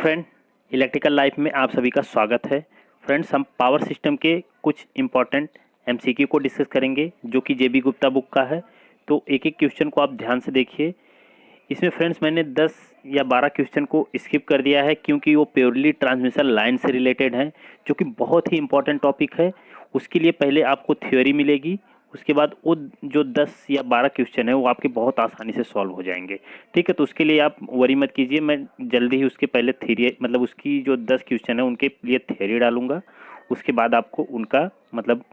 Friend, electrical life में आप सभी का स्वागत है। फ्रेंड्स, हम पावर सिस्टम के कुछ इम्पॉर्टेंट एमसीक्यू को डिस्कस करेंगे जो कि जेबी गुप्ता बुक का है। तो एक एक क्वेश्चन को आप ध्यान से देखिए। इसमें फ्रेंड्स मैंने 10 या 12 क्वेश्चन को स्किप कर दिया है क्योंकि वो प्योरली ट्रांसमिशन लाइन से रिलेटेड हैं, जो कि बहुत ही इंपॉर्टेंट टॉपिक है। उसके लिए पहले आपको थ्योरी मिलेगी, उसके बाद वो जो 10 या 12 क्वेश्चन है वो आपके बहुत आसानी से सॉल्व हो जाएंगे। ठीक है, तो उसके लिए आप वरी मत कीजिए, मैं जल्दी ही उसके पहले थ्योरी मतलब उसकी जो 10 क्वेश्चन है उनके लिए थ्योरी डालूंगा। उसके बाद आपको उनका मतलब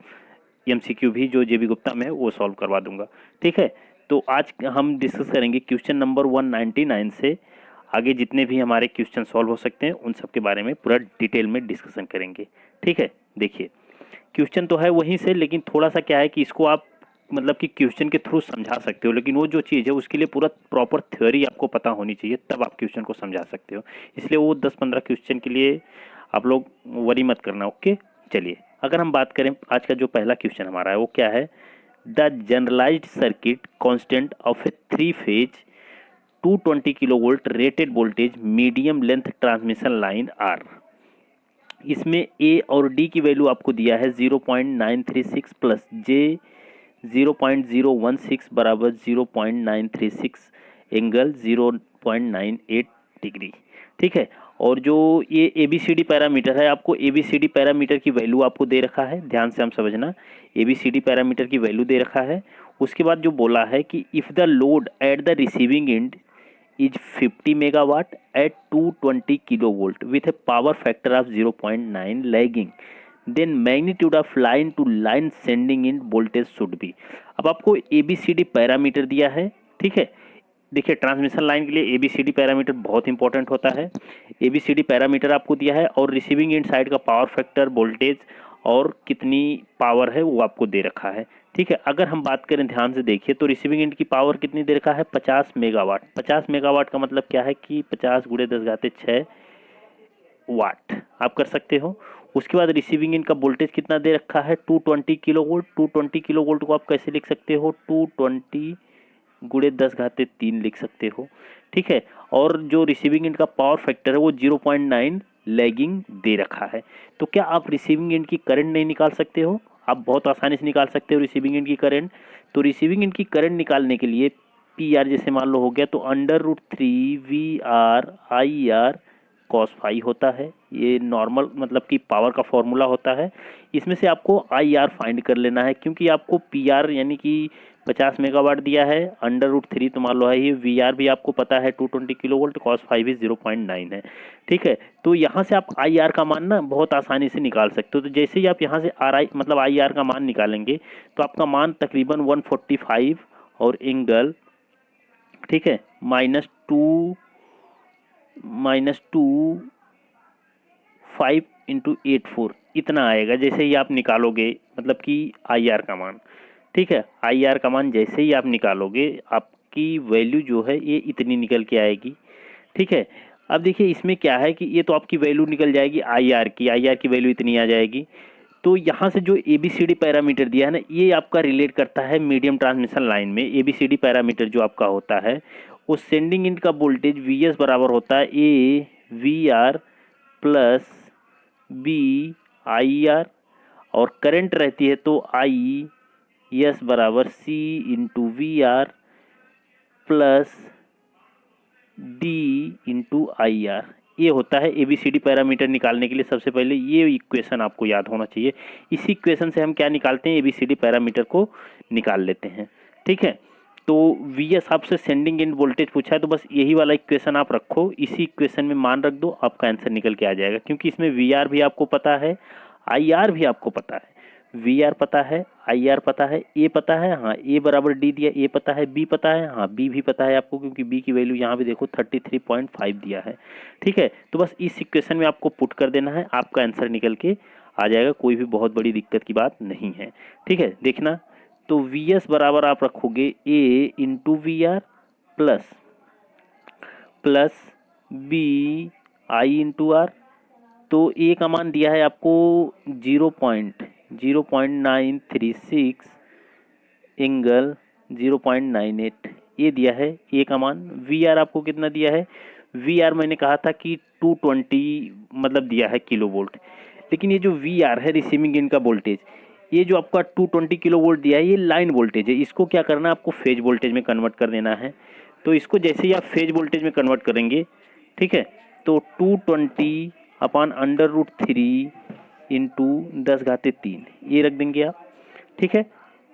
एमसीक्यू भी जो जेबी गुप्ता में है वो सॉल्व करवा दूंगा। ठीक है, तो आज हम डिस्कस करेंगे क्वेश्चन नंबर 199 से आगे जितने भी हमारे क्वेश्चन सॉल्व हो सकते हैं उन सब के बारे में पूरा डिटेल में डिस्कशन करेंगे। ठीक है, देखिए क्वेश्चन तो है वहीं से, लेकिन थोड़ा सा क्या है कि इसको आप मतलब कि क्वेश्चन के थ्रू समझा सकते हो, लेकिन वो जो चीज़ है उसके लिए पूरा प्रॉपर थ्योरी आपको पता होनी चाहिए, तब आप क्वेश्चन को समझा सकते हो। इसलिए वो 10-15 क्वेश्चन के लिए आप लोग वरी मत करना। ओके, चलिए अगर हम बात करें आज का जो पहला क्वेश्चन हमारा है वो क्या है। The generalised circuit constant of a 3 phase 220 kilovolt rated voltage medium length transmission line are. इसमें ए और डी की वैल्यू आपको दिया है 0.936 प्लस जे 0.016 बराबर 0.936 एंगल 0.98 डिग्री। ठीक है, और जो ये ABCD पैरामीटर है, आपको ABCD पैरामीटर की वैल्यू आपको दे रखा है, ध्यान से हम समझना। ABCD पैरामीटर की वैल्यू दे रखा है। उसके बाद जो बोला है कि if the load at the receiving end is 50 megawatt at 220 kilovolt with a power factor of 0.9 lagging, then magnitude of line to line sending in voltage should be। अब आपको ABCD पैरामीटर दिया है। ठीक है, देखिए ट्रांसमिशन लाइन के लिए ABCD parameter बहुत इंपॉर्टेंट होता है। ABCD पैरामीटर आपको दिया है और रिसीविंग एंड साइड का पावर फैक्टर, वोल्टेज और कितनी पावर है वो आपको दे रखा है। ठीक है, अगर हम बात करें ध्यान से देखिए तो रिसीविंग एंड की पावर कितनी दे रखा है, 50 मेगावाट। 50 मेगावाट का मतलब क्या है कि 50 गुणे 10⁻6 वाट आप कर सकते हो। उसके बाद रिसीविंग एंड का वोल्टेज कितना दे रखा है, 220 किलो वोल्ट। 220 किलो वोल्ट को आप कैसे लिख सकते हो, 220 गुणे 10⁻3 लिख सकते हो। ठीक है, और जो रिसीविंग एंड का पावर फैक्टर है वो 0.9 लैगिंग दे रखा है। तो क्या आप रिसीविंग एंड की करंट नहीं निकाल सकते हो? आप बहुत आसानी से निकाल सकते हो रिसीविंग एंड की करंट। तो रिसीविंग एंड की करंट निकालने के लिए पी आर जैसे मान लो हो गया, तो √3 VR cos फाई होता है। ये नॉर्मल मतलब कि पावर का फॉर्मूला होता है। इसमें से आपको IR फाइंड कर लेना है, क्योंकि आपको PR यानी कि 50 मेगावाट दिया है, √3 तो मान लो है ये। VR भी आपको पता है 220 किलो वोल्ट, cos फाई भी 0.9 है। ठीक है, तो यहाँ से आप IR का मान ना बहुत आसानी से निकाल सकते हो। तो जैसे ही आप यहाँ से RI मतलब IR का मान निकालेंगे तो आपका मान तकरीबन 145 और एंगल, ठीक है, -2 5 इंटू 84 इतना आएगा जैसे ही आप निकालोगे, मतलब कि IR का मान। ठीक है, IR का मान जैसे ही आप निकालोगे आपकी वैल्यू जो है ये इतनी निकल के आएगी। ठीक है, अब देखिए इसमें क्या है कि ये तो आपकी वैल्यू निकल जाएगी IR की वैल्यू इतनी आ जाएगी। तो यहाँ से जो ABCD पैरामीटर दिया है ना, ये आपका रिलेट करता है मीडियम ट्रांसमिशन लाइन में। ABCD पैरामीटर जो आपका होता है वो सेंडिंग एंड का वोल्टेज VS बराबर होता है AVR प्लस BIR, और करंट रहती है तो IS बराबर C into VR plus D into IR। ये होता है ABCD पैरामीटर निकालने के लिए। सबसे पहले ये इक्वेशन आपको याद होना चाहिए। इसी इक्वेशन से हम क्या निकालते हैं, ABCD पैरामीटर को निकाल लेते हैं। ठीक है, तो VS आपसे सेंडिंग एंड वोल्टेज पूछा है, तो बस यही वाला इक्वेशन आप रखो, इसी इक्वेशन में मान रख दो, आपका आंसर निकल के आ जाएगा। क्योंकि इसमें VR भी आपको पता है, IR भी आपको पता है। VR पता है, IR पता है, A पता है, हाँ A बराबर D दिया, A पता है, B पता है, हाँ B भी पता है आपको, क्योंकि B की वैल्यू यहाँ पे देखो 33.5 दिया है। ठीक है, तो बस इस इक्वेशन में आपको पुट कर देना है, आपका आंसर निकल के आ जाएगा। कोई भी बहुत बड़ी दिक्कत की बात नहीं है। ठीक है, देखना, तो VS बराबर आप रखोगे A into VR plus BI into R। तो ए का मान दिया है आपको 0.936 एंगल 0.98 ये दिया है ए का मान। VR आपको कितना दिया है, वी आर मैंने कहा था कि 220 मतलब दिया है किलो वोल्ट, लेकिन ये जो वी आर है रिसीविंग एंड का वोल्टेज, ये जो आपका 220 किलो वोल्ट दिया है ये लाइन वोल्टेज है, इसको क्या करना है आपको फेज वोल्टेज में कन्वर्ट कर देना है। तो इसको जैसे ही आप फेज वोल्टेज में कन्वर्ट करेंगे, ठीक है, तो 220 अपॉन अंडर रूट 3 इंटू 10⁻³ ये रख देंगे आप, ठीक है।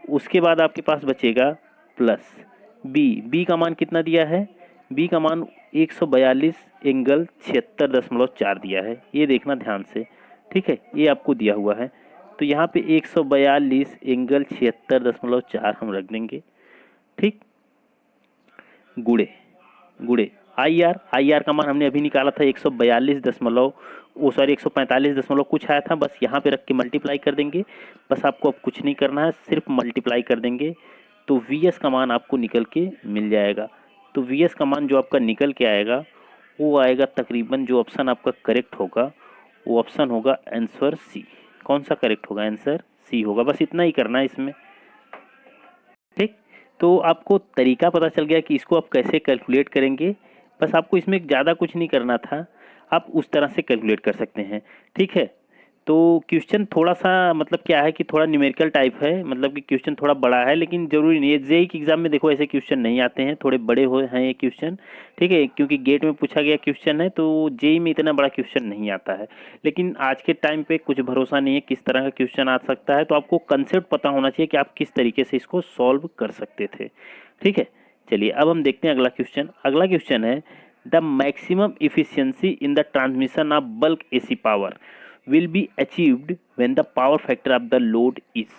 उसके बाद आपके पास बचेगा प्लस बी का मान कितना दिया है, बी का मान 142 एंगल 76.4 दिया है, ये देखना ध्यान से, ठीक है, ये आपको दिया हुआ है। तो यहाँ पे 142 एंगल 76.4 हम रख देंगे, ठीक। गुड़े गुड़े आई आर का मान हमने अभी निकाला था 142 दशमलव, वो सॉरी 145 दशमलव कुछ आया था, बस यहाँ पे रख के मल्टीप्लाई कर देंगे। बस आपको अब कुछ नहीं करना है, सिर्फ मल्टीप्लाई कर देंगे तो वी एस का मान आपको निकल के मिल जाएगा। तो वी एस का मान जो आपका निकल के आएगा वो आएगा तकरीबन, जो ऑप्शन आपका करेक्ट होगा वो ऑप्शन होगा आंसर सी। कौन सा करेक्ट होगा, आंसर सी होगा। बस इतना ही करना है इसमें, ठीक। तो आपको तरीका पता चल गया कि इसको आप कैसे कैलकुलेट करेंगे, बस आपको इसमें ज़्यादा कुछ नहीं करना था, आप उस तरह से कैलकुलेट कर सकते हैं, ठीक है। तो क्वेश्चन थोड़ा सा मतलब क्या है कि थोड़ा न्यूमेरिकल टाइप है, मतलब कि क्वेश्चन थोड़ा बड़ा है, लेकिन जरूरी नहीं है। जेईई के एग्जाम में देखो ऐसे क्वेश्चन नहीं आते हैं, थोड़े बड़े हो हैं ये क्वेश्चन, ठीक है, क्योंकि गेट में पूछा गया क्वेश्चन है, तो जेईई में इतना बड़ा क्वेश्चन नहीं आता है। लेकिन आज के टाइम पे कुछ भरोसा नहीं है किस तरह का क्वेश्चन आ सकता है, तो आपको कंसेप्ट पता होना चाहिए कि आप किस तरीके से इसको सॉल्व कर सकते थे, ठीक है। चलिए अब हम देखते हैं अगला क्वेश्चन। अगला क्वेश्चन है the maximum efficiency in the transmission of bulk AC power will be achieved when the power factor of the load is।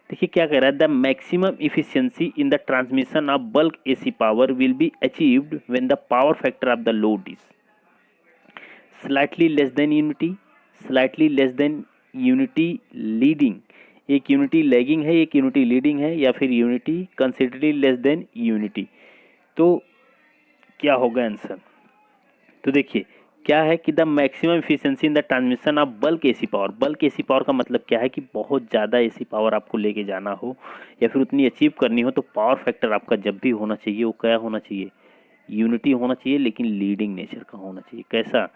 देखिए क्या कह रहा है, the maximum efficiency in the transmission of bulk AC power will be achieved when the power factor of the load is slightly less than unity, slightly less than unity leading, एक unity lagging है एक unity leading है, या फिर unity considerably less than unity. तो क्या होगा answer, तो देखिए क्या है कि the maximum efficiency in the transmission of bulk AC power. Bulk AC power का मतलब क्या है कि बहुत ज़्यादा एसी पावर आपको लेके जाना हो या फिर उतनी अचीव करनी हो, तो पावर फैक्टर आपका जब भी होना चाहिए वो क्या होना चाहिए, यूनिटी होना चाहिए, लेकिन लीडिंग नेचर का होना चाहिए। कैसा,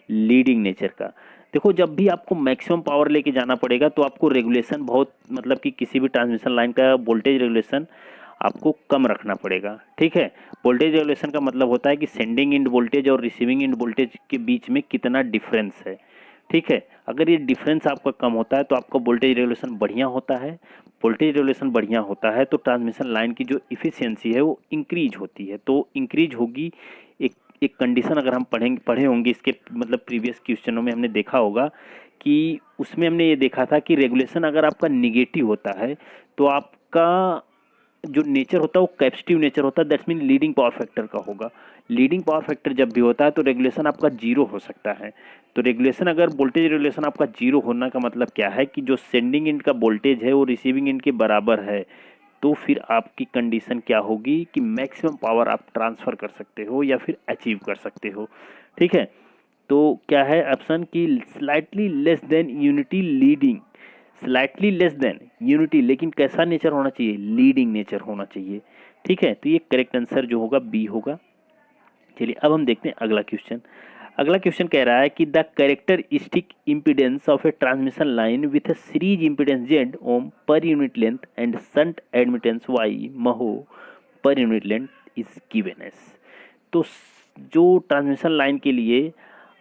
लीडिंग नेचर का। देखो जब भी आपको मैक्सिमम पावर लेके जाना पड़ेगा तो आपको रेगुलेशन बहुत, मतलब कि किसी भी ट्रांसमिशन लाइन का वोल्टेज रेगुलेशन आपको कम रखना पड़ेगा, ठीक है। वोल्टेज रेगुलेशन का मतलब होता है कि सेंडिंग एंड वोल्टेज और रिसीविंग एंड वोल्टेज के बीच में कितना डिफरेंस है, ठीक है। अगर ये डिफरेंस आपका कम होता है तो आपका वोल्टेज रेगुलेशन बढ़िया होता है, वोल्टेज रेगुलेशन बढ़िया होता है तो ट्रांसमिशन लाइन की जो इफिशियंसी है वो इंक्रीज होती है, तो इंक्रीज होगी। एक कंडीशन अगर हम पढ़े होंगे इसके मतलब प्रीवियस क्वेश्चनों में हमने देखा होगा कि उसमें हमने ये देखा था कि रेगुलेशन अगर आपका निगेटिव होता है तो आपका जो नेचर होता है वो कैपेसिटिव नेचर होता है, that's mean leading power factor का होगा। लीडिंग पावर फैक्टर जब भी होता है तो रेगुलेशन आपका जीरो हो सकता है। तो रेगुलेशन अगर वोल्टेज रेगुलेशन आपका जीरो होने का मतलब क्या है कि जो सेंडिंग एंड का वोल्टेज है वो रिसीविंग एंड के बराबर है, तो फिर आपकी कंडीशन क्या होगी कि मैक्सिमम पावर आप ट्रांसफ़र कर सकते हो या फिर अचीव कर सकते हो, ठीक है। तो क्या है ऑप्शन की slightly less than unity leading, slightly less than unity, लेकिन कैसा नेचर होना चाहिए, लीडिंग नेचर होना चाहिए, ठीक है। तो ये करेक्ट आंसर जो होगा बी होगा। चलिए अब हम देखते हैं अगला क्वेश्चन। अगला क्वेश्चन कह रहा है कि the characteristic impedance of a transmission line with a series impedance Z ohm per unit length and shunt admittance Y mho per unit length is given as. तो जो ट्रांसमिशन लाइन के लिए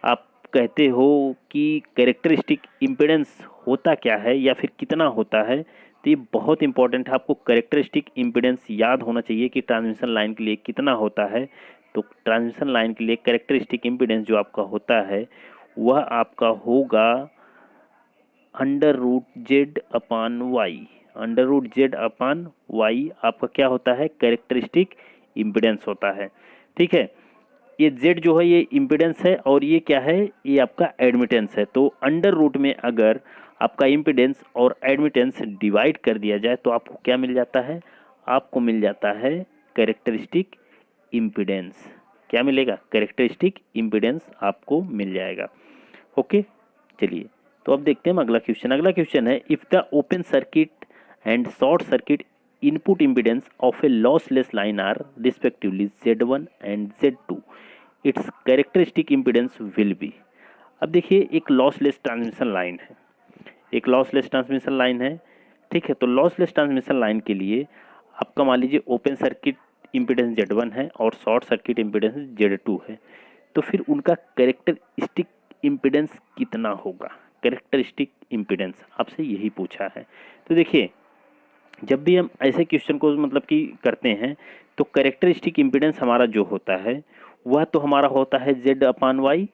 आप कहते हो कि कैरेक्टरिस्टिक इम्पीडेंस होता क्या है या फिर कितना होता है, तो ये बहुत इंपॉर्टेंट है, आपको कैरेक्टरिस्टिक इम्पीडेंस याद होना चाहिए कि ट्रांसमिशन लाइन के लिए कितना होता है। तो ट्रांसमिशन लाइन के लिए कैरेक्टरिस्टिक इम्पीडेंस जो आपका होता है वह आपका होगा under root z upon y. Under root z upon y आपका क्या होता है, कैरेक्टरिस्टिक इम्पीडेंस होता है, ठीक है। ये जेड जो है ये इम्पीडेंस है और ये क्या है, ये आपका एडमिटेंस है। तो अंडर रूट में अगर आपका इम्पीडेंस और एडमिटेंस डिवाइड कर दिया जाए तो आपको क्या मिल जाता है, आपको मिल जाता है कैरेक्टरिस्टिक इम्पीडेंस। क्या मिलेगा, कैरेक्टरिस्टिक इम्पीडेंस आपको मिल जाएगा, ओके। चलिए तो अब देखते हैं हम अगला क्वेश्चन। अगला क्वेश्चन है if the open circuit and short circuit input impedance of a lossless line are respectively Z1 and Z2 its characteristic impedance will be. अब देखिए एक लॉसलेस ट्रांसमिशन लाइन है, एक लॉसलेस ट्रांसमिशन लाइन है, ठीक है। तो लॉसलेस ट्रांसमिशन लाइन के लिए आपका मान लीजिए ओपन सर्किट इम्पीडेंस Z1 है और शॉर्ट सर्किट इम्पीडेंस Z2 है, तो फिर उनका कैरेक्टरिस्टिक इम्पीडेंस कितना होगा? कैरेक्टरिस्टिक इम्पीडेंस आपसे यही पूछा है। तो देखिए जब भी हम ऐसे क्वेश्चन को मतलब कि करते हैं तो कैरेक्टरिस्टिक इम्पीडेंस हमारा जो होता है वह तो हमारा होता है Z अपान वाई।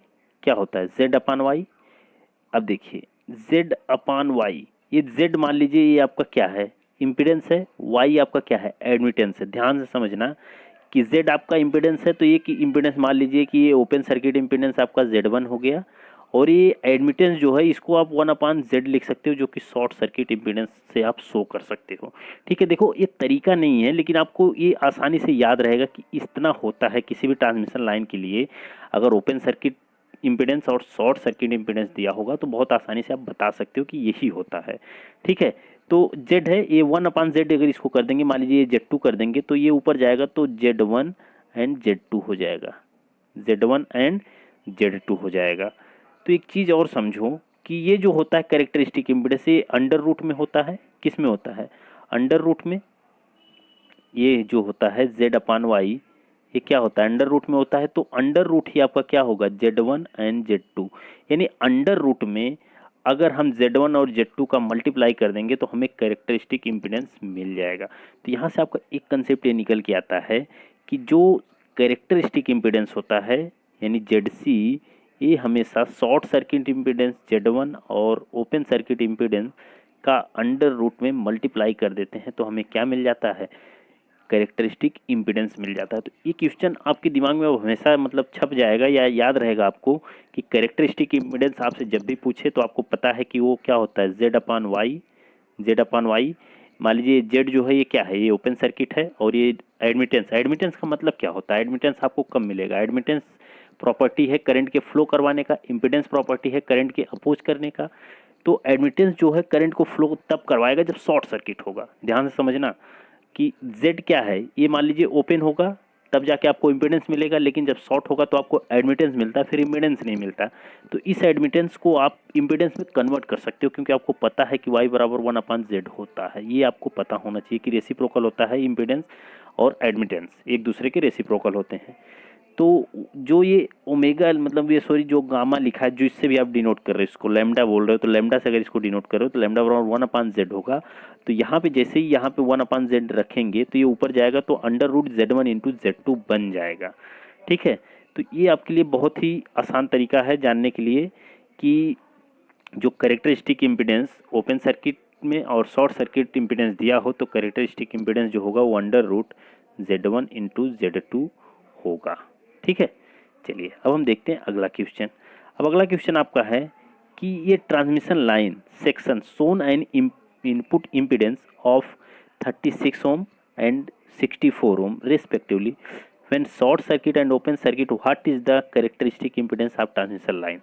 क्या होता है? Z upon y. अब देखिए Z अपान वाई, ये Z मान लीजिए ये आपका क्या है? इम्पीडेंस है। वाई आपका क्या है? एडमिटेंस है। ध्यान से समझना कि Z आपका इम्पीडेंस है तो ये कि इम्पीडेंस मान लीजिए कि ये ओपन सर्किट इम्पीडेंस आपका Z1 हो गया, और ये एडमिटेंस जो है इसको आप 1/Z लिख सकते हो, जो कि शॉर्ट सर्किट इम्पीडेंस से आप शो कर सकते हो। ठीक है, देखो ये तरीका नहीं है लेकिन आपको ये आसानी से याद रहेगा कि इतना होता है किसी भी ट्रांसमिशन लाइन के लिए। अगर ओपन सर्किट इम्पीडेंस और शॉर्ट सर्किट इम्पीडेंस दिया होगा तो बहुत आसानी से आप बता सकते हो कि यही होता है। ठीक है, तो Z है ये 1/Z, अगर इसको कर देंगे मान लीजिए Z2 कर देंगे तो ये ऊपर जाएगा तो Z1 एंड Z2 हो जाएगा, Z1 एंड Z2 हो जाएगा। तो एक चीज़ और समझो कि ये जो होता है कैरेक्टरिस्टिक इम्पीडेंस ये अंडर रूट में होता है। किस में होता है? अंडर रूट में। ये जो होता है Z अपान वाई ये क्या होता है? अंडर रूट में होता है। तो अंडर रूट ही आपका क्या होगा? Z1 and Z2। यानी अंडर रूट में अगर हम Z1 और Z2 का मल्टीप्लाई कर देंगे तो हमें कैरेक्टरिस्टिक इम्पीडेंस मिल जाएगा। तो यहाँ से आपका एक कंसेप्ट ये निकल के आता है कि जो कैरेक्टरिस्टिक इम्पीडेंस होता है यानी ZC, ये हमेशा शॉर्ट सर्किट इम्पीडेंस Z1 और ओपन सर्किट इम्पीडेंस का अंडर रूट में मल्टीप्लाई कर देते हैं तो हमें क्या मिल जाता है? कैरेक्टरिस्टिक इम्पीडेंस मिल जाता है। तो ये क्वेश्चन आपके दिमाग में हमेशा मतलब छप जाएगा या याद रहेगा आपको कि कैरेक्टरिस्टिक इम्पीडेंस आपसे जब भी पूछे तो आपको पता है कि वो क्या होता है? Z upon y. Z upon y मान लीजिए Z जो है ये क्या है? ये ओपन सर्किट है और ये एडमिटेंस। एडमिटेंस का मतलब क्या होता है? एडमिटेंस आपको कब मिलेगा? एडमिटेंस प्रॉपर्टी है करंट के फ्लो करवाने का, इम्पीडेंस प्रॉपर्टी है करंट के अपोज करने का। तो एडमिटेंस जो है करंट को फ्लो तब करवाएगा जब शॉर्ट सर्किट होगा। ध्यान से समझना कि Z क्या है? ये मान लीजिए ओपन होगा तब जाके आपको इम्पीडेंस मिलेगा, लेकिन जब शॉर्ट होगा तो आपको एडमिटेंस मिलता है, फिर इम्पीडेंस नहीं मिलता। तो इस एडमिटेंस को आप इम्पीडेंस में कन्वर्ट कर सकते हो क्योंकि आपको पता है कि y बराबर 1/Z होता है। ये आपको पता होना चाहिए कि रेसिप्रोकल होता है इम्पीडेंस और एडमिटेंस, एक दूसरे के रेसिप्रोकल होते हैं। तो जो ये ओमेगा मतलब ये सॉरी जो गामा लिखा है, जो इससे भी आप डिनोट कर रहे हो, इसको लैम्डा बोल रहे हो, तो लैम्डा से अगर इसको डिनोट कर रहे हो तो लैम्डा बराबर 1/Z होगा। तो यहाँ पे जैसे ही यहाँ पे 1/Z रखेंगे तो ये ऊपर जाएगा तो under root Z1 into Z2 बन जाएगा। ठीक है, तो ये आपके लिए बहुत ही आसान तरीका है जानने के लिए कि जो कैरेक्टरिस्टिक इम्पीडेंस ओपन सर्किट में और शॉर्ट सर्किट इम्पीडेंस दिया हो तो कैरेक्टरिस्टिक इम्पीडेंस जो होगा वो under root Z1 into Z2 होगा। ठीक है, चलिए अब हम देखते हैं अगला क्वेश्चन। अब अगला क्वेश्चन आपका है कि ये transmission line section shown an input impedance of 36 ohm and 64 ohm respectively when short circuit and open circuit, what is the characteristic impedance of transmission line.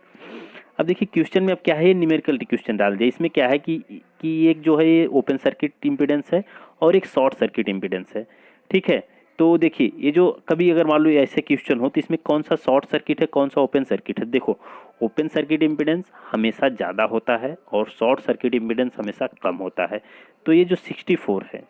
अब देखिए क्वेश्चन में अब क्या है, ये न्यूमेरिकल क्वेश्चन डाल दिया। इसमें क्या है कि एक जो है ये ओपन सर्किट इम्पीडेंस है और एक शॉर्ट सर्किट इम्पीडेंस है। ठीक है, तो देखिए ये जो कभी अगर मान लो ऐसे क्वेश्चन हो तो इसमें कौन सा शॉर्ट सर्किट है कौन सा ओपन सर्किट है। देखो ओपन सर्किट इम्पीडेंस हमेशा ज़्यादा होता है और शॉर्ट सर्किट इम्पीडेंस हमेशा कम होता है। तो ये जो 64 है,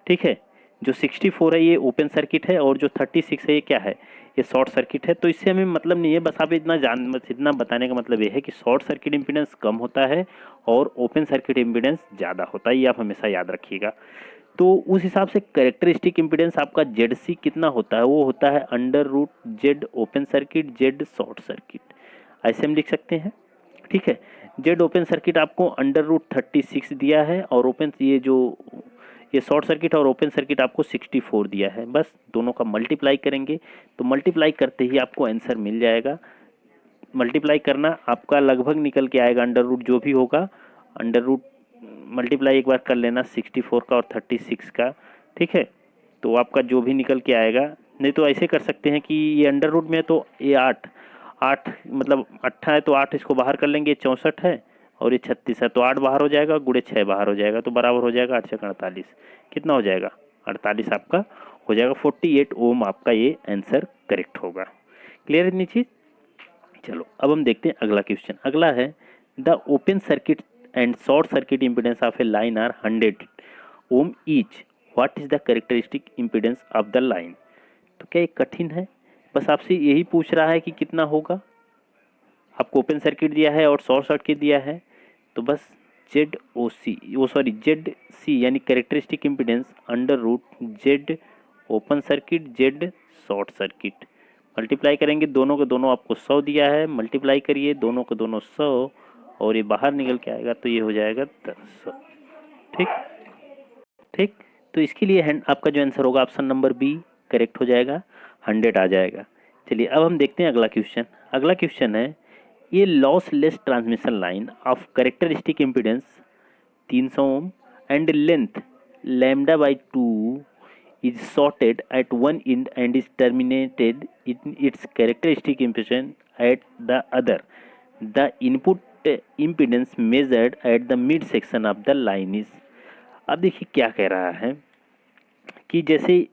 ठीक है, जो 64 है ये ओपन सर्किट है और जो 36 है ये क्या है? ये शॉर्ट सर्किट है। तो इससे हमें मतलब नहीं है, बस आप इतना बताने का मतलब ये है कि शॉर्ट सर्किट इम्पीडेंस कम होता है और ओपन सर्किट इम्पीडेंस ज़्यादा होता है, ये आप हमेशा याद रखिएगा। तो उस हिसाब से कैरेक्टरिस्टिक इम्पीडेंस आपका ZC कितना होता है? वो होता है under root Z open circuit Z short circuit, ऐसे हम लिख सकते हैं। ठीक है, Z ओपन सर्किट आपको अंडर रूट 36 दिया है और ओपन ये शॉर्ट सर्किट और ओपन सर्किट आपको 64 दिया है। बस दोनों का मल्टीप्लाई करेंगे तो मल्टीप्लाई करते ही आपको आंसर मिल जाएगा। मल्टीप्लाई करना आपका लगभग निकल के आएगा अंडर रूट जो भी होगा, अंडर रूट मल्टीप्लाई एक बार कर लेना 64 का और 36 का। ठीक है, तो आपका जो भी निकल के आएगा, नहीं तो ऐसे कर सकते हैं कि ये अंडर रूट में है तो ये 8 मतलब 8 है तो 8 इसको बाहर कर लेंगे, 64 है और ये 36 है तो 8 बाहर हो जाएगा, गुणे 6 बाहर हो जाएगा तो बराबर हो जाएगा 8 से 48। कितना हो जाएगा? 48 आपका हो जाएगा। 48 ओम आपका ये आंसर करेक्ट होगा। क्लियर इतनी चीज। चलो अब हम देखते हैं अगला क्वेश्चन। अगला है the open circuit and short circuit impedance of a line are 100 ohm each, what is the characteristic impedance of the line. तो क्या ये कठिन है? बस आपसे यही पूछ रहा है कि कितना होगा। आपको ओपन सर्किट दिया है और शॉर्ट सर्किट दिया है, तो बस जेड ओ सी, वो सॉरी जेड सी यानी characteristic impedance under root Z open circuit Z short circuit multiply करेंगे। दोनों के दोनों आपको 100 दिया है, मल्टीप्लाई करिए दोनों के दोनों 100 और ये बाहर निकल के आएगा तो ये हो जाएगा 10। ठीक ठीक, तो इसके लिए आपका जो आंसर होगा ऑप्शन नंबर बी करेक्ट हो जाएगा, 100 आ जाएगा। चलिए अब हम देखते हैं अगला क्वेश्चन। अगला क्वेश्चन है ये lossless transmission line of characteristic impedance 300 ohm and length lambda by 2 is sorted at one end and is terminated in its characteristic impedance at the other. The input impedance measured at the mid section of the line is। अब देखिए क्या कह रहा है कि जैसे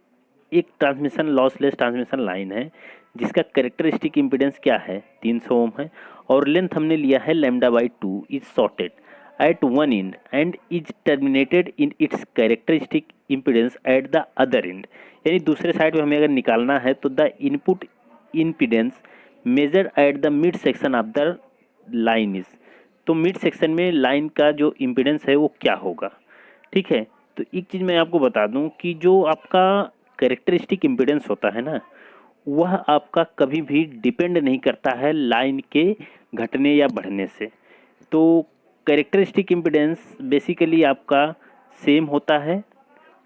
एक transmission lossless transmission line है जिसका कैरेक्टरिस्टिक इम्पीडेंस क्या है 300 ओम है और लेंथ हमने लिया है lambda by 2 is shorted at one end and is terminated in its characteristic impedance at the other end. यानी दूसरे साइड में हमें अगर निकालना है तो the input impedance measured at the mid section of the line is. तो mid section में लाइन का जो इम्पीडेंस है वो क्या होगा। ठीक है, तो एक चीज़ मैं आपको बता दूं कि जो आपका कैरेक्टरिस्टिक इम्पीडेंस होता है ना, वह आपका कभी भी डिपेंड नहीं करता है लाइन के घटने या बढ़ने से। तो कैरेक्टरिस्टिक इम्पीडेंस बेसिकली आपका सेम होता है।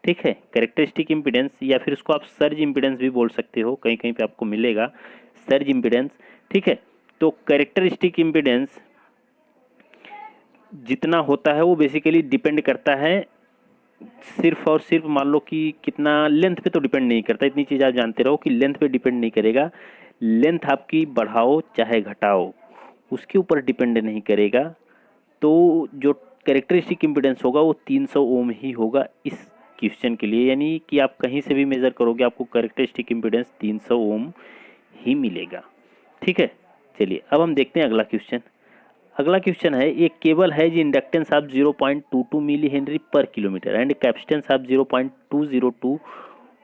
ठीक है, कैरेक्टरिस्टिक इम्पीडेंस या फिर उसको आप सर्ज इम्पीडेंस भी बोल सकते हो, कहीं कहीं पे आपको मिलेगा सर्ज इम्पीडेंस। ठीक है, तो कैरेक्टरिस्टिक इम्पीडेंस जितना होता है वो बेसिकली डिपेंड करता है सिर्फ और सिर्फ, मान लो कि कितना लेंथ पे तो डिपेंड नहीं करता, इतनी चीज़ आप जानते रहो कि लेंथ पे डिपेंड नहीं करेगा। लेंथ आपकी बढ़ाओ चाहे घटाओ उसके ऊपर डिपेंड नहीं करेगा। तो जो कैरेक्टरिस्टिक इम्पीडेंस होगा वो 300 ओम ही होगा इस क्वेश्चन के लिए, यानी कि आप कहीं से भी मेज़र करोगे आपको कैरेक्टरिस्टिक इम्पीडेंस 300 ओम ही मिलेगा। ठीक है, चलिए अब हम देखते हैं अगला क्वेश्चन। अगला क्वेश्चन है एक केबल है जी inductance of 0.22 millihenry per kilometer and capacitance of 0.202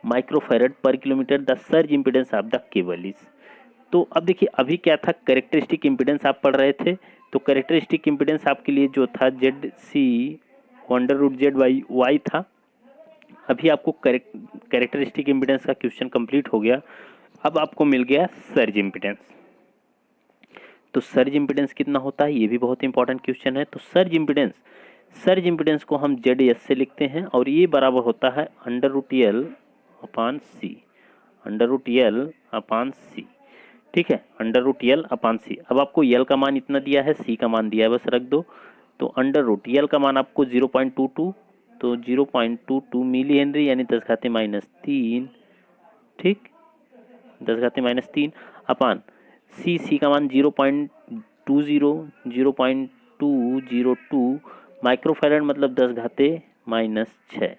microfarad per kilometer, the surge impedance of the cable is. तो अब देखिए अभी क्या था, कैरेक्टरिस्टिक इम्पीडेंस आप पढ़ रहे थे, तो कैरेक्टरिस्टिक इम्पीडेंस आपके लिए जो था Z C under root Z Y Y था। अभी आपको कैरेक्टरिस्टिक इम्पीडेंस का क्वेश्चन कंप्लीट हो गया। अब आपको मिल गया सर्ज इम्पीडेंस। तो सर्ज इम्पीडेंस कितना होता है ये भी बहुत इंपॉर्टेंट क्वेश्चन है। तो सर्ज इम्पीडेंस को हम जेड एस से लिखते हैं और ये बराबर होता है अंडर रूट एल अपान सी, अंडर रूट एल अपान सी। ठीक है, अंडर रूट एल अपान सी। अब आपको एल का मान इतना दिया है, सी का मान दिया है, बस रख दो। तो अंडर रूट एल का मान आपको 0.22, तो 0.22 मिली हेनरी यानी 10⁻³ ठीक, 10⁻³ अपान सी का मान 0.20 माइक्रोफैरड मतलब 10⁻⁻6,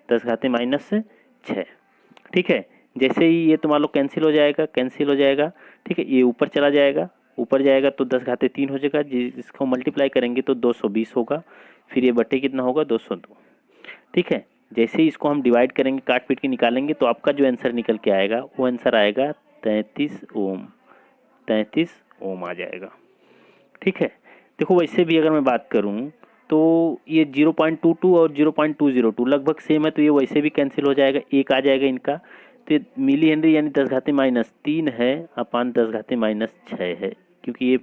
10⁻⁻6। ठीक है, जैसे ही ये तो मान लो कैंसिल हो जाएगा, कैंसिल हो जाएगा। ठीक है, ये ऊपर चला जाएगा, ऊपर जाएगा तो 10⁻³ हो जाएगा, जिसको मल्टीप्लाई करेंगे तो 220 होगा, फिर ये बटे कितना होगा 202। ठीक है, जैसे ही इसको हम डिवाइड करेंगे काट पीट के निकालेंगे तो आपका जो आंसर निकल के आएगा वो आंसर आएगा 33 ओम, 33 ओम आ जाएगा। ठीक है, देखो वैसे भी अगर मैं बात करूं तो ये 0.22 और 0.202 लगभग सेम है, तो ये वैसे भी कैंसिल हो जाएगा, एक आ जाएगा इनका। तो ये मिली हेनरी यानी 10⁻³ है अपान 10⁻6 है, क्योंकि ये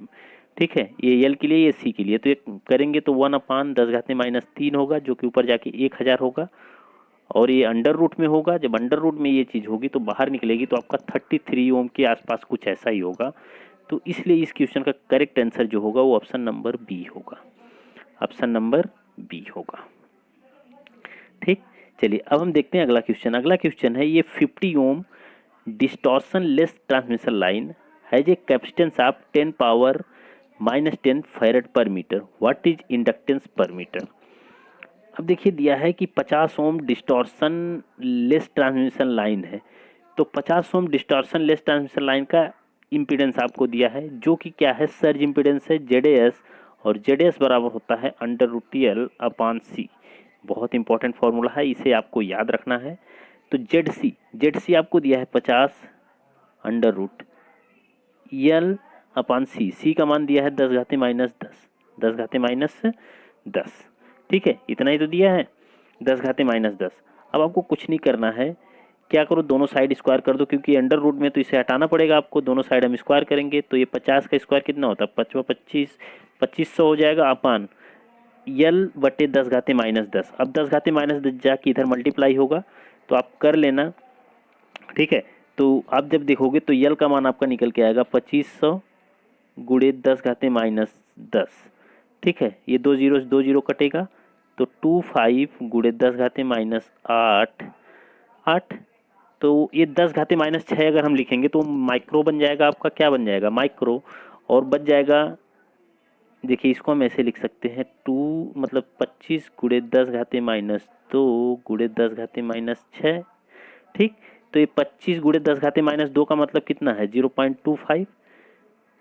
ठीक है ये एल के लिए ये सी के लिए, तो ये करेंगे तो 1 अपान 10⁻³ होगा जो कि ऊपर जाके 1000 होगा और ये अंडर रूट में होगा। जब अंडर रूट में ये चीज़ होगी तो बाहर निकलेगी तो आपका 33 ओम के आसपास कुछ ऐसा ही होगा। तो इसलिए इस क्वेश्चन का करेक्ट आंसर जो होगा वो ऑप्शन नंबर बी होगा, ऑप्शन नंबर बी होगा। ठीक, चलिए अब हम देखते हैं अगला क्वेश्चन। अगला क्वेश्चन है ये 50 ohm distortionless transmission line has a capacitance of 10⁻⁻10 farad per meter, what is inductance per meter. अब देखिए दिया है कि 50 ohm distortionless transmission line है, तो 50 ohm distortionless transmission line का इम्पीडेंस आपको दिया है जो कि क्या है, सर्ज इम्पीडेंस है ZS, और ZS बराबर होता है √TL/C। बहुत इंपॉर्टेंट फॉर्मूला है, इसे आपको याद रखना है। तो ZC आपको दिया है 50 √L/C। C का मान दिया है 10⁻10। ठीक है, इतना ही तो दिया है 10⁻10। अब आपको कुछ नहीं करना है, क्या करो, दोनों साइड स्क्वायर कर दो, क्योंकि अंडर रूट में तो इसे हटाना पड़ेगा आपको। दोनों साइड हम स्क्वायर करेंगे तो ये 50 का स्क्वायर कितना होता है, 2500 हो जाएगा अपान L/10⁻10। अब 10⁻10 जाके इधर मल्टीप्लाई होगा तो आप कर लेना। ठीक है, तो आप जब देखोगे तो यल का मान आपका निकल के आएगा 2500 गुणे 10⁻10। ठीक है, ये 2 जीरो कटेगा तो 25 गुणे 10⁻8। तो ये 10⁻6 अगर हम लिखेंगे तो माइक्रो बन जाएगा आपका, क्या बन जाएगा, माइक्रो। और बच जाएगा, देखिए इसको हम ऐसे लिख सकते हैं 2 मतलब 25 गुणे 10⁻2 गुणे 10⁻6। ठीक, तो ये 25 गुणे 10⁻2 का मतलब कितना है, 0.25।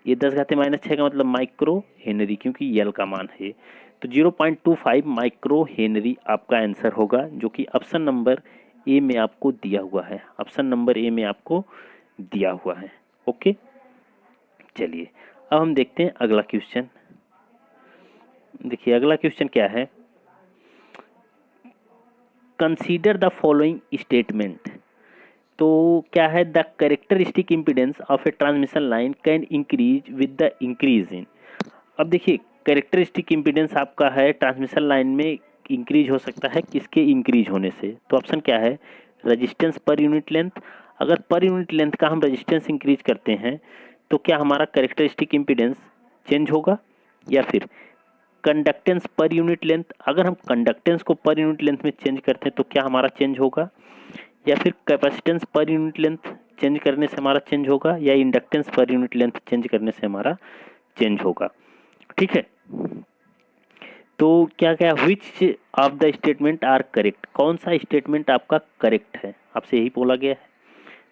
ये 10⁻6 का मतलब माइक्रो हेनरी, क्योंकि यल का मान है। तो 0.25 माइक्रो हेनरी आपका आंसर होगा, जो कि ऑप्शन नंबर ए में आपको दिया हुआ है। ऑप्शन नंबर ए में आपको दिया हुआ है। ओके, चलिए अब हम देखते हैं अगला क्वेश्चन। देखिए अगला क्वेश्चन क्या है, कंसीडर द फॉलोइंग स्टेटमेंट। तो क्या है, the characteristic impedance of a transmission line can increase with the increase in. अब देखिए कैरेक्टरिस्टिक इम्पीडेंस आपका है ट्रांसमिशन लाइन में इंक्रीज हो सकता है किसके इंक्रीज होने से। तो ऑप्शन क्या है, रेजिस्टेंस पर यूनिट लेंथ। अगर पर यूनिट लेंथ का हम रेजिस्टेंस इंक्रीज करते हैं तो क्या हमारा कैरेक्टरिस्टिक इम्पीडेंस चेंज होगा, या फिर कंडक्टेंस पर यूनिट लेंथ। अगर हम कंडक्टेंस को पर यूनिट लेंथ में चेंज करते हैं तो क्या हमारा चेंज होगा, या फिर capacitance per unit length change करने से हमारा चेंज होगा, या इंडक्टेंस पर यूनिट लेंथ चेंज करने से हमारा चेंज होगा। ठीक है, तो क्या क्या which of the statement are correct, कौन सा स्टेटमेंट आपका करेक्ट है, आपसे यही बोला गया है।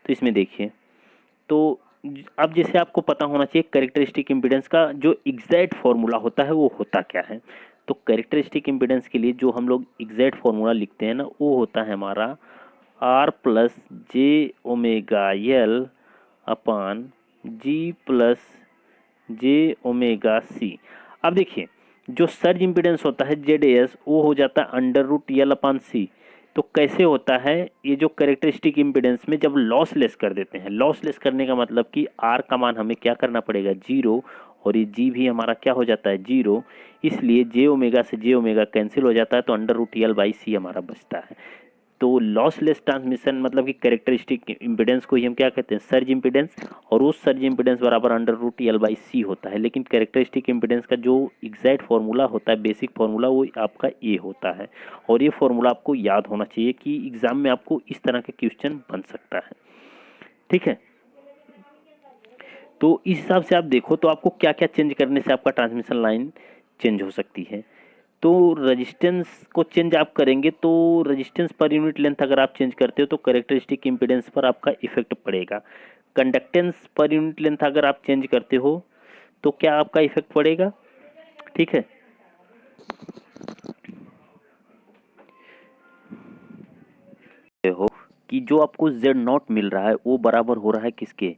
तो इसमें देखिए, तो अब जैसे आपको पता होना चाहिए कैरेक्टरिस्टिक इम्पीडेंस का जो एग्जैक्ट फॉर्मूला होता है वो होता क्या है। तो कैरेक्टरिस्टिक इम्पीडेंस के लिए जो हम लोग एग्जैक्ट फॉर्मूला लिखते हैं ना, वो होता है हमारा R+J⍵L/G+J⍵C। अब देखिए जो सर्ज इम्पीडेंस होता है ZS वो हो जाता है √L/C। तो कैसे होता है, ये जो कैरेक्टरिस्टिक इम्पीडेंस में जब लॉसलेस कर देते हैं, लॉसलेस करने का मतलब कि R का मान हमें क्या करना पड़ेगा, 0, और ये G भी हमारा क्या हो जाता है, 0। इसलिए J⍵ से J⍵ कैंसिल हो जाता है तो √L/C हमारा बचता है। तो लॉसलेस ट्रांसमिशन मतलब कि कैरेक्टरिस्टिक इम्पीडेंस को ही हम क्या कहते हैं, सर्ज इम्पीडेंस, और उस सर्ज इम्पीडेंस बराबर √L/C होता है। लेकिन कैरेक्टरिस्टिक इम्पीडेंस का जो एग्जैक्ट फॉर्मूला होता है, बेसिक फॉर्मूला, वो आपका ये होता है। और ये फॉर्मूला आपको याद होना चाहिए कि एग्जाम में आपको इस तरह का क्वेश्चन बन सकता है। ठीक है, तो इस हिसाब से आप देखो तो आपको क्या क्या चेंज करने से आपका ट्रांसमिशन लाइन चेंज हो सकती है। तो रेजिस्टेंस को चेंज आप करेंगे तो रेजिस्टेंस पर यूनिट लेंथ अगर आप चेंज करते हो तो कैरेक्टरिस्टिक इम्पीडेंस पर आपका इफेक्ट पड़ेगा। कंडक्टेंस पर यूनिट लेंथ अगर आप चेंज करते हो तो क्या आपका इफेक्ट पड़ेगा। ठीक है, हो कि जो आपको Z0 मिल रहा है वो बराबर हो रहा है किसके,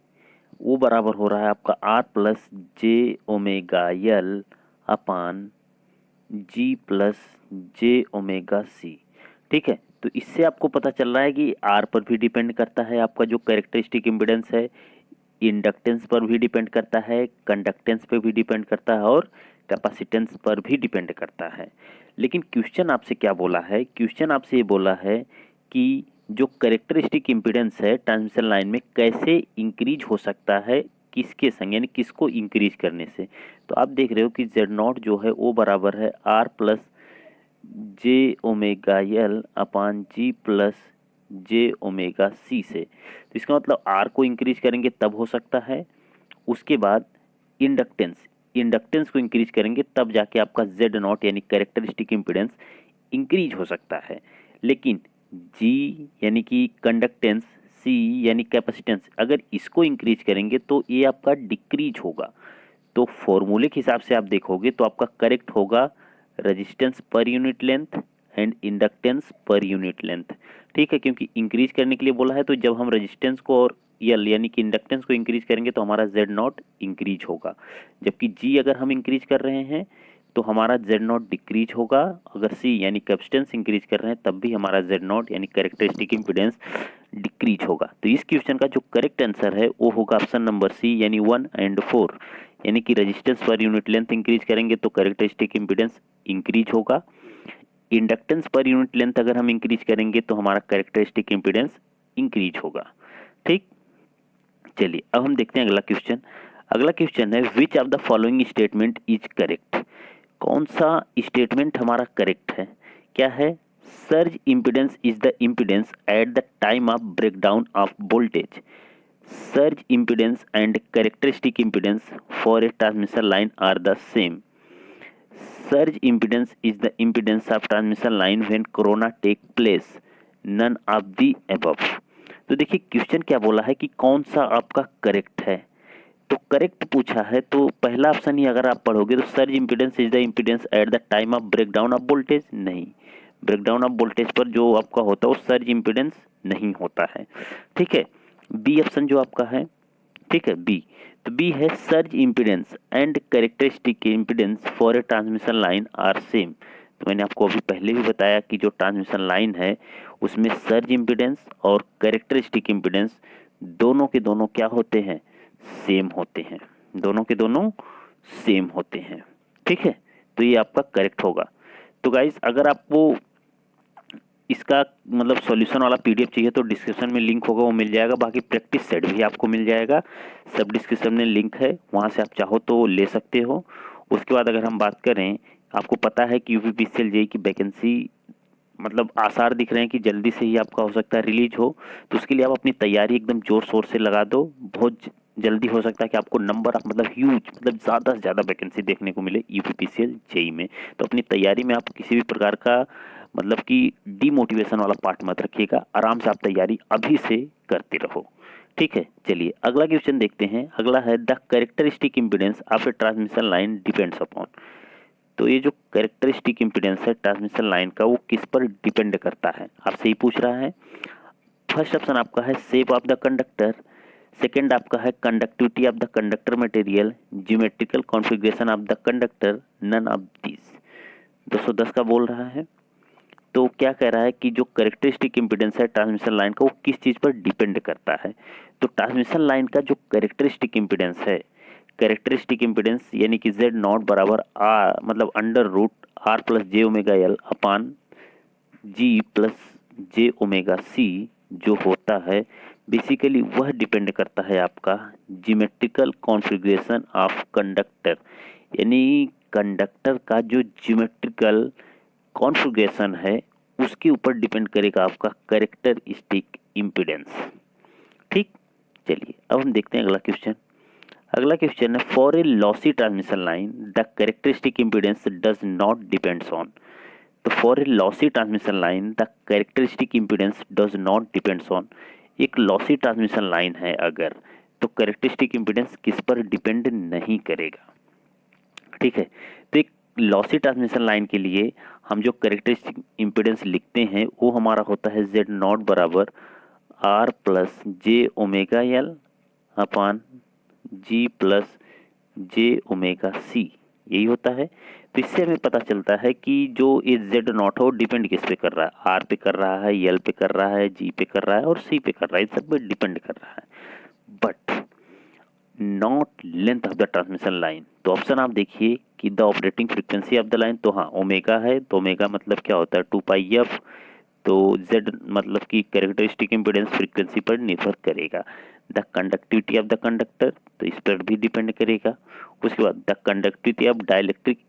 वो बराबर हो रहा है आपका R+J⍵L/G+J⍵C। ठीक है, तो इससे आपको पता चल रहा है कि R पर भी डिपेंड करता है आपका जो कैरेक्टरिस्टिक इम्पीडेंस है, इंडक्टेंस पर भी डिपेंड करता है, कंडक्टेंस पर भी डिपेंड करता है, और कैपेसिटेंस पर भी डिपेंड करता है। लेकिन क्वेश्चन आपसे क्या बोला है, क्वेश्चन आपसे ये बोला है कि जो कैरेक्टरिस्टिक इम्पीडेंस है ट्रांसमिशन लाइन में कैसे इंक्रीज हो सकता है, किसके संग, यानी किसको इंक्रीज करने से। तो आप देख रहे हो कि Z0 जो है वो बराबर है R+J⍵L/G+J⍵C से। तो इसका मतलब R को इंक्रीज करेंगे तब हो सकता है, उसके बाद इंडक्टेंस को इंक्रीज करेंगे तब जाके आपका Z0 यानी कैरेक्टरिस्टिक इम्पीडेंस इंक्रीज हो सकता है। लेकिन G यानी कि कंडक्टेंस सी यानी कैपेसिटेंस, अगर इसको इंक्रीज करेंगे तो ये आपका डिक्रीज होगा। तो फॉर्मूले के हिसाब से आप देखोगे तो आपका करेक्ट होगा रेजिस्टेंस पर यूनिट लेंथ एंड इंडक्टेंस पर यूनिट लेंथ। ठीक है, क्योंकि इंक्रीज करने के लिए बोला है, तो जब हम रेजिस्टेंस को और यल यानी कि इंडक्टेंस को इंक्रीज करेंगे तो हमारा जेड नॉट इंक्रीज होगा, जबकि जी अगर हम इंक्रीज कर रहे हैं तो हमारा जेड नॉट डिक्रीज होगा। अगर सी यानी कैपेसिटेंस इंक्रीज कर रहे हैं तब भी हमारा जेड नॉट यानी कैरेक्टरिस्टिक इम्पीडेंस डिक्रीज होगा। तो इस क्वेश्चन का जो करेक्ट आंसर है वो होगा ऑप्शन नंबर सी यानी 1 एंड 4, यानी कि रेजिस्टेंस पर यूनिट लेंथ इंक्रीज करेंगे तो कैरेक्टरिस्टिक इम्पीडेंस इंक्रीज होगा, इंडक्टेंस पर यूनिट लेंथ अगर हम इंक्रीज करेंगे तो हमारा कैरेक्टरिस्टिक इम्पीडेंस इंक्रीज होगा। ठीक, चलिए अब हम देखते हैं अगला क्वेश्चन। अगला क्वेश्चन है which of the following statement is correct. कौन सा स्टेटमेंट हमारा करेक्ट है? क्या है? Surge impedance is the impedance at the time of breakdown of voltage. Surge impedance and characteristic impedance for a transmission line are the same. Surge impedance is the impedance of transmission line when corona take place, none of the above. तो देखिए question क्या बोला है कि कौन सा आपका correct है। तो करेक्ट पूछा है तो पहला ऑप्शन ही अगर आप पढ़ोगे तो surge impedance is the impedance at the time of breakdown of voltage, नहीं, ब्रेकडाउन ऑफ वोल्टेज पर जो आपका होता है वो सर्ज इम्पीडेंस नहीं होता है। ठीक है, बी ऑप्शन जो आपका है, ठीक है बी, तो बी है surge impedance and characteristic impedance for a transmission line are same. तो मैंने आपको अभी पहले भी बताया कि जो ट्रांसमिशन लाइन है उसमें सर्ज इम्पीडेंस और कैरेक्टरिस्टिक इम्पीडेंस दोनों के दोनों क्या होते हैं? सेम होते हैं, दोनों के दोनों सेम होते हैं। ठीक है, तो ये आपका करेक्ट होगा। तो गाइस अगर आपको इसका मतलब सॉल्यूशन वाला पीडीएफ चाहिए तो डिस्क्रिप्शन में लिंक होगा, वो मिल जाएगा। बाकी प्रैक्टिस सेट भी आपको मिल जाएगा, सब डिस्क्रिप्शन में लिंक है, वहाँ से आप चाहो तो ले सकते हो। उसके बाद अगर हम बात करें, आपको पता है कि यूपीपीसीएल जेईई की वैकेंसी मतलब आसार दिख रहे हैं कि जल्दी से ही आपका हो सकता है रिलीज हो, तो उसके लिए आप अपनी तैयारी एकदम जोर शोर से लगा दो। बहुत जल्दी हो सकता है कि आपको नंबर मतलब ह्यूज मतलब ज़्यादा से ज़्यादा वैकेंसी देखने को मिले यूपीपीसीएल जेईई में। तो अपनी तैयारी में आप किसी भी प्रकार का मतलब कि डीमोटिवेशन वाला पार्ट मत रखिएगा, आराम से आप तैयारी अभी से करते रहो। ठीक है, चलिए अगला क्वेश्चन देखते हैं। अगला है the characteristic impedance of a transmission line depends upon. तो ये जो कैरेक्टरिस्टिक इम्पीडेंस है ट्रांसमिशन लाइन का वो किस पर डिपेंड करता है, आपसे ही पूछ रहा है। फर्स्ट ऑप्शन आपका है shape of the conductor, second आपका है conductivity of the conductor material, geometrical configuration of the conductor, none of this. 210 का बोल रहा है। तो क्या कह रहा है कि जो कैरेक्टरिस्टिक इम्पीडेंस है ट्रांसमिशन लाइन का वो किस चीज़ पर डिपेंड करता है। तो ट्रांसमिशन लाइन का जो कैरेक्टरिस्टिक इम्पीडेंस है, कैरेक्टरिस्टिक इम्पीडेंस यानी कि जेड नॉट बराबर आर मतलब अंडर रूट आर प्लस जे omega L upon G plus जे ओमेगा सी जो होता है बेसिकली वह डिपेंड करता है आपका ज्योमेट्रिकल कॉन्फ़िगरेशन ऑफ कंडक्टर, यानी कंडक्टर का जो ज्योमेट्रिकल कॉन्फ़िगरेशन है उसके ऊपर डिपेंड करेगा आपका कैरेक्टरिस्टिक इम्पीडेंस। ठीक, चलिए अब हम देखते हैं अगला क्वेश्चन। अगला क्वेश्चन है for a lossy transmission line the characteristic impedance does not depends on. तो for a lossy transmission line the characteristic impedance does not depends on. एक लॉसी ट्रांसमिशन लाइन है अगर, तो कैरेक्टरिस्टिक इम्पीडेंस किस पर depend नहीं करेगा। ठीक है, तो एक लॉसी ट्रांसमिशन लाइन के लिए हम जो कैरेक्टरिस्टिक इम्पीडेंस लिखते हैं वो हमारा होता है जेड नॉट बराबर आर प्लस जे omega L upon G plus जे ओमेगा सी, यही होता है। तो इससे हमें पता चलता है कि जो ये जेड नॉट है वो डिपेंड किस पे कर रहा है, आर पे कर रहा है, एल पे कर रहा है, जी पे कर रहा है और सी पे कर रहा है, इन सब पे डिपेंड कर रहा है, but not length of the transmission line. तो ऑप्शन आप देखिए कि the operating frequency of the line, तो हाँ ओमेगा है, तो ओमेगा मतलब क्या होता है 2πf, तो जेड मतलब कि कैरेक्टरिस्टिक इम्पीडेंस फ्रीक्वेंसी पर निर्भर करेगा। The conductivity of the conductor, तो इस पर भी डिपेंड करेगा। उसके बाद द कंडक्टिविटी ऑफ डाइलेक्ट्रिक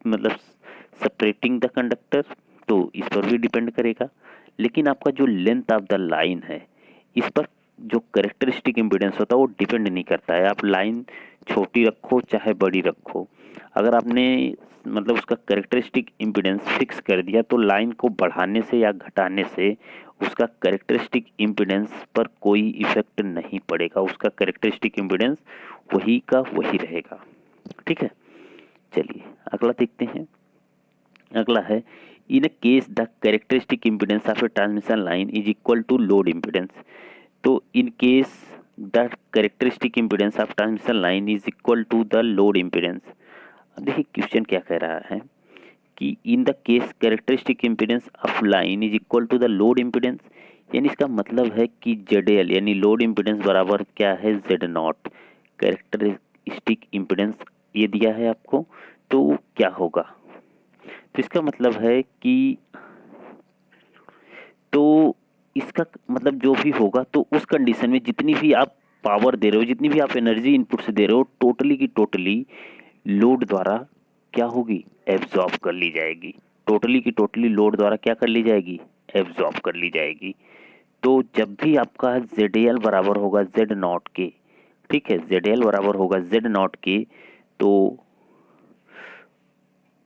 मतलब सेपरेटिंग द कंडक्टर, तो इस पर भी डिपेंड करेगा। लेकिन आपका जो लेंथ ऑफ द लाइन है इस पर जो कैरेक्टरिस्टिक इम्पीडेंस होता है वो डिपेंड नहीं करता है। आप लाइन छोटी रखो चाहे बड़ी रखो, अगर आपने मतलब उसका कैरेक्टरिस्टिक इम्पीडेंस फिक्स कर दिया तो लाइन को बढ़ाने से या घटाने से उसका कैरेक्टरिस्टिक इम्पीडेंस पर कोई इफेक्ट नहीं पड़ेगा, उसका कैरेक्टरिस्टिक इम्पीडेंस वही का वही रहेगा। ठीक है, चलिए अगला देखते हैं। अगला है in a case the characteristic impedance of a transmission line is equal to load impedance. तो in case the characteristic impedance of transmission line is equal to the load impedance. अब देखिए क्वेश्चन क्या कह रहा है कि in the case characteristic impedance of line is equal to the load impedance, यानी इसका मतलब है कि ZL यानी लोड इम्पीडेंस बराबर क्या है Z0 कैरेक्टरिस्टिक इम्पीडेंस ये दिया है आपको, तो क्या होगा, तो इसका मतलब है कि तो इसका मतलब जो भी होगा तो उस कंडीशन में जितनी भी आप पावर दे रहे हो, जितनी भी आप एनर्जी इनपुट से दे रहे हो, टोटली की टोटली लोड द्वारा क्या होगी, एब्जॉर्ब कर ली जाएगी। टोटली की टोटली लोड द्वारा क्या कर ली जाएगी, एब्जॉर्ब कर ली जाएगी। तो जब भी आपका ZL बराबर होगा Z0 के, ठीक है, ZL बराबर होगा Z0 के, तो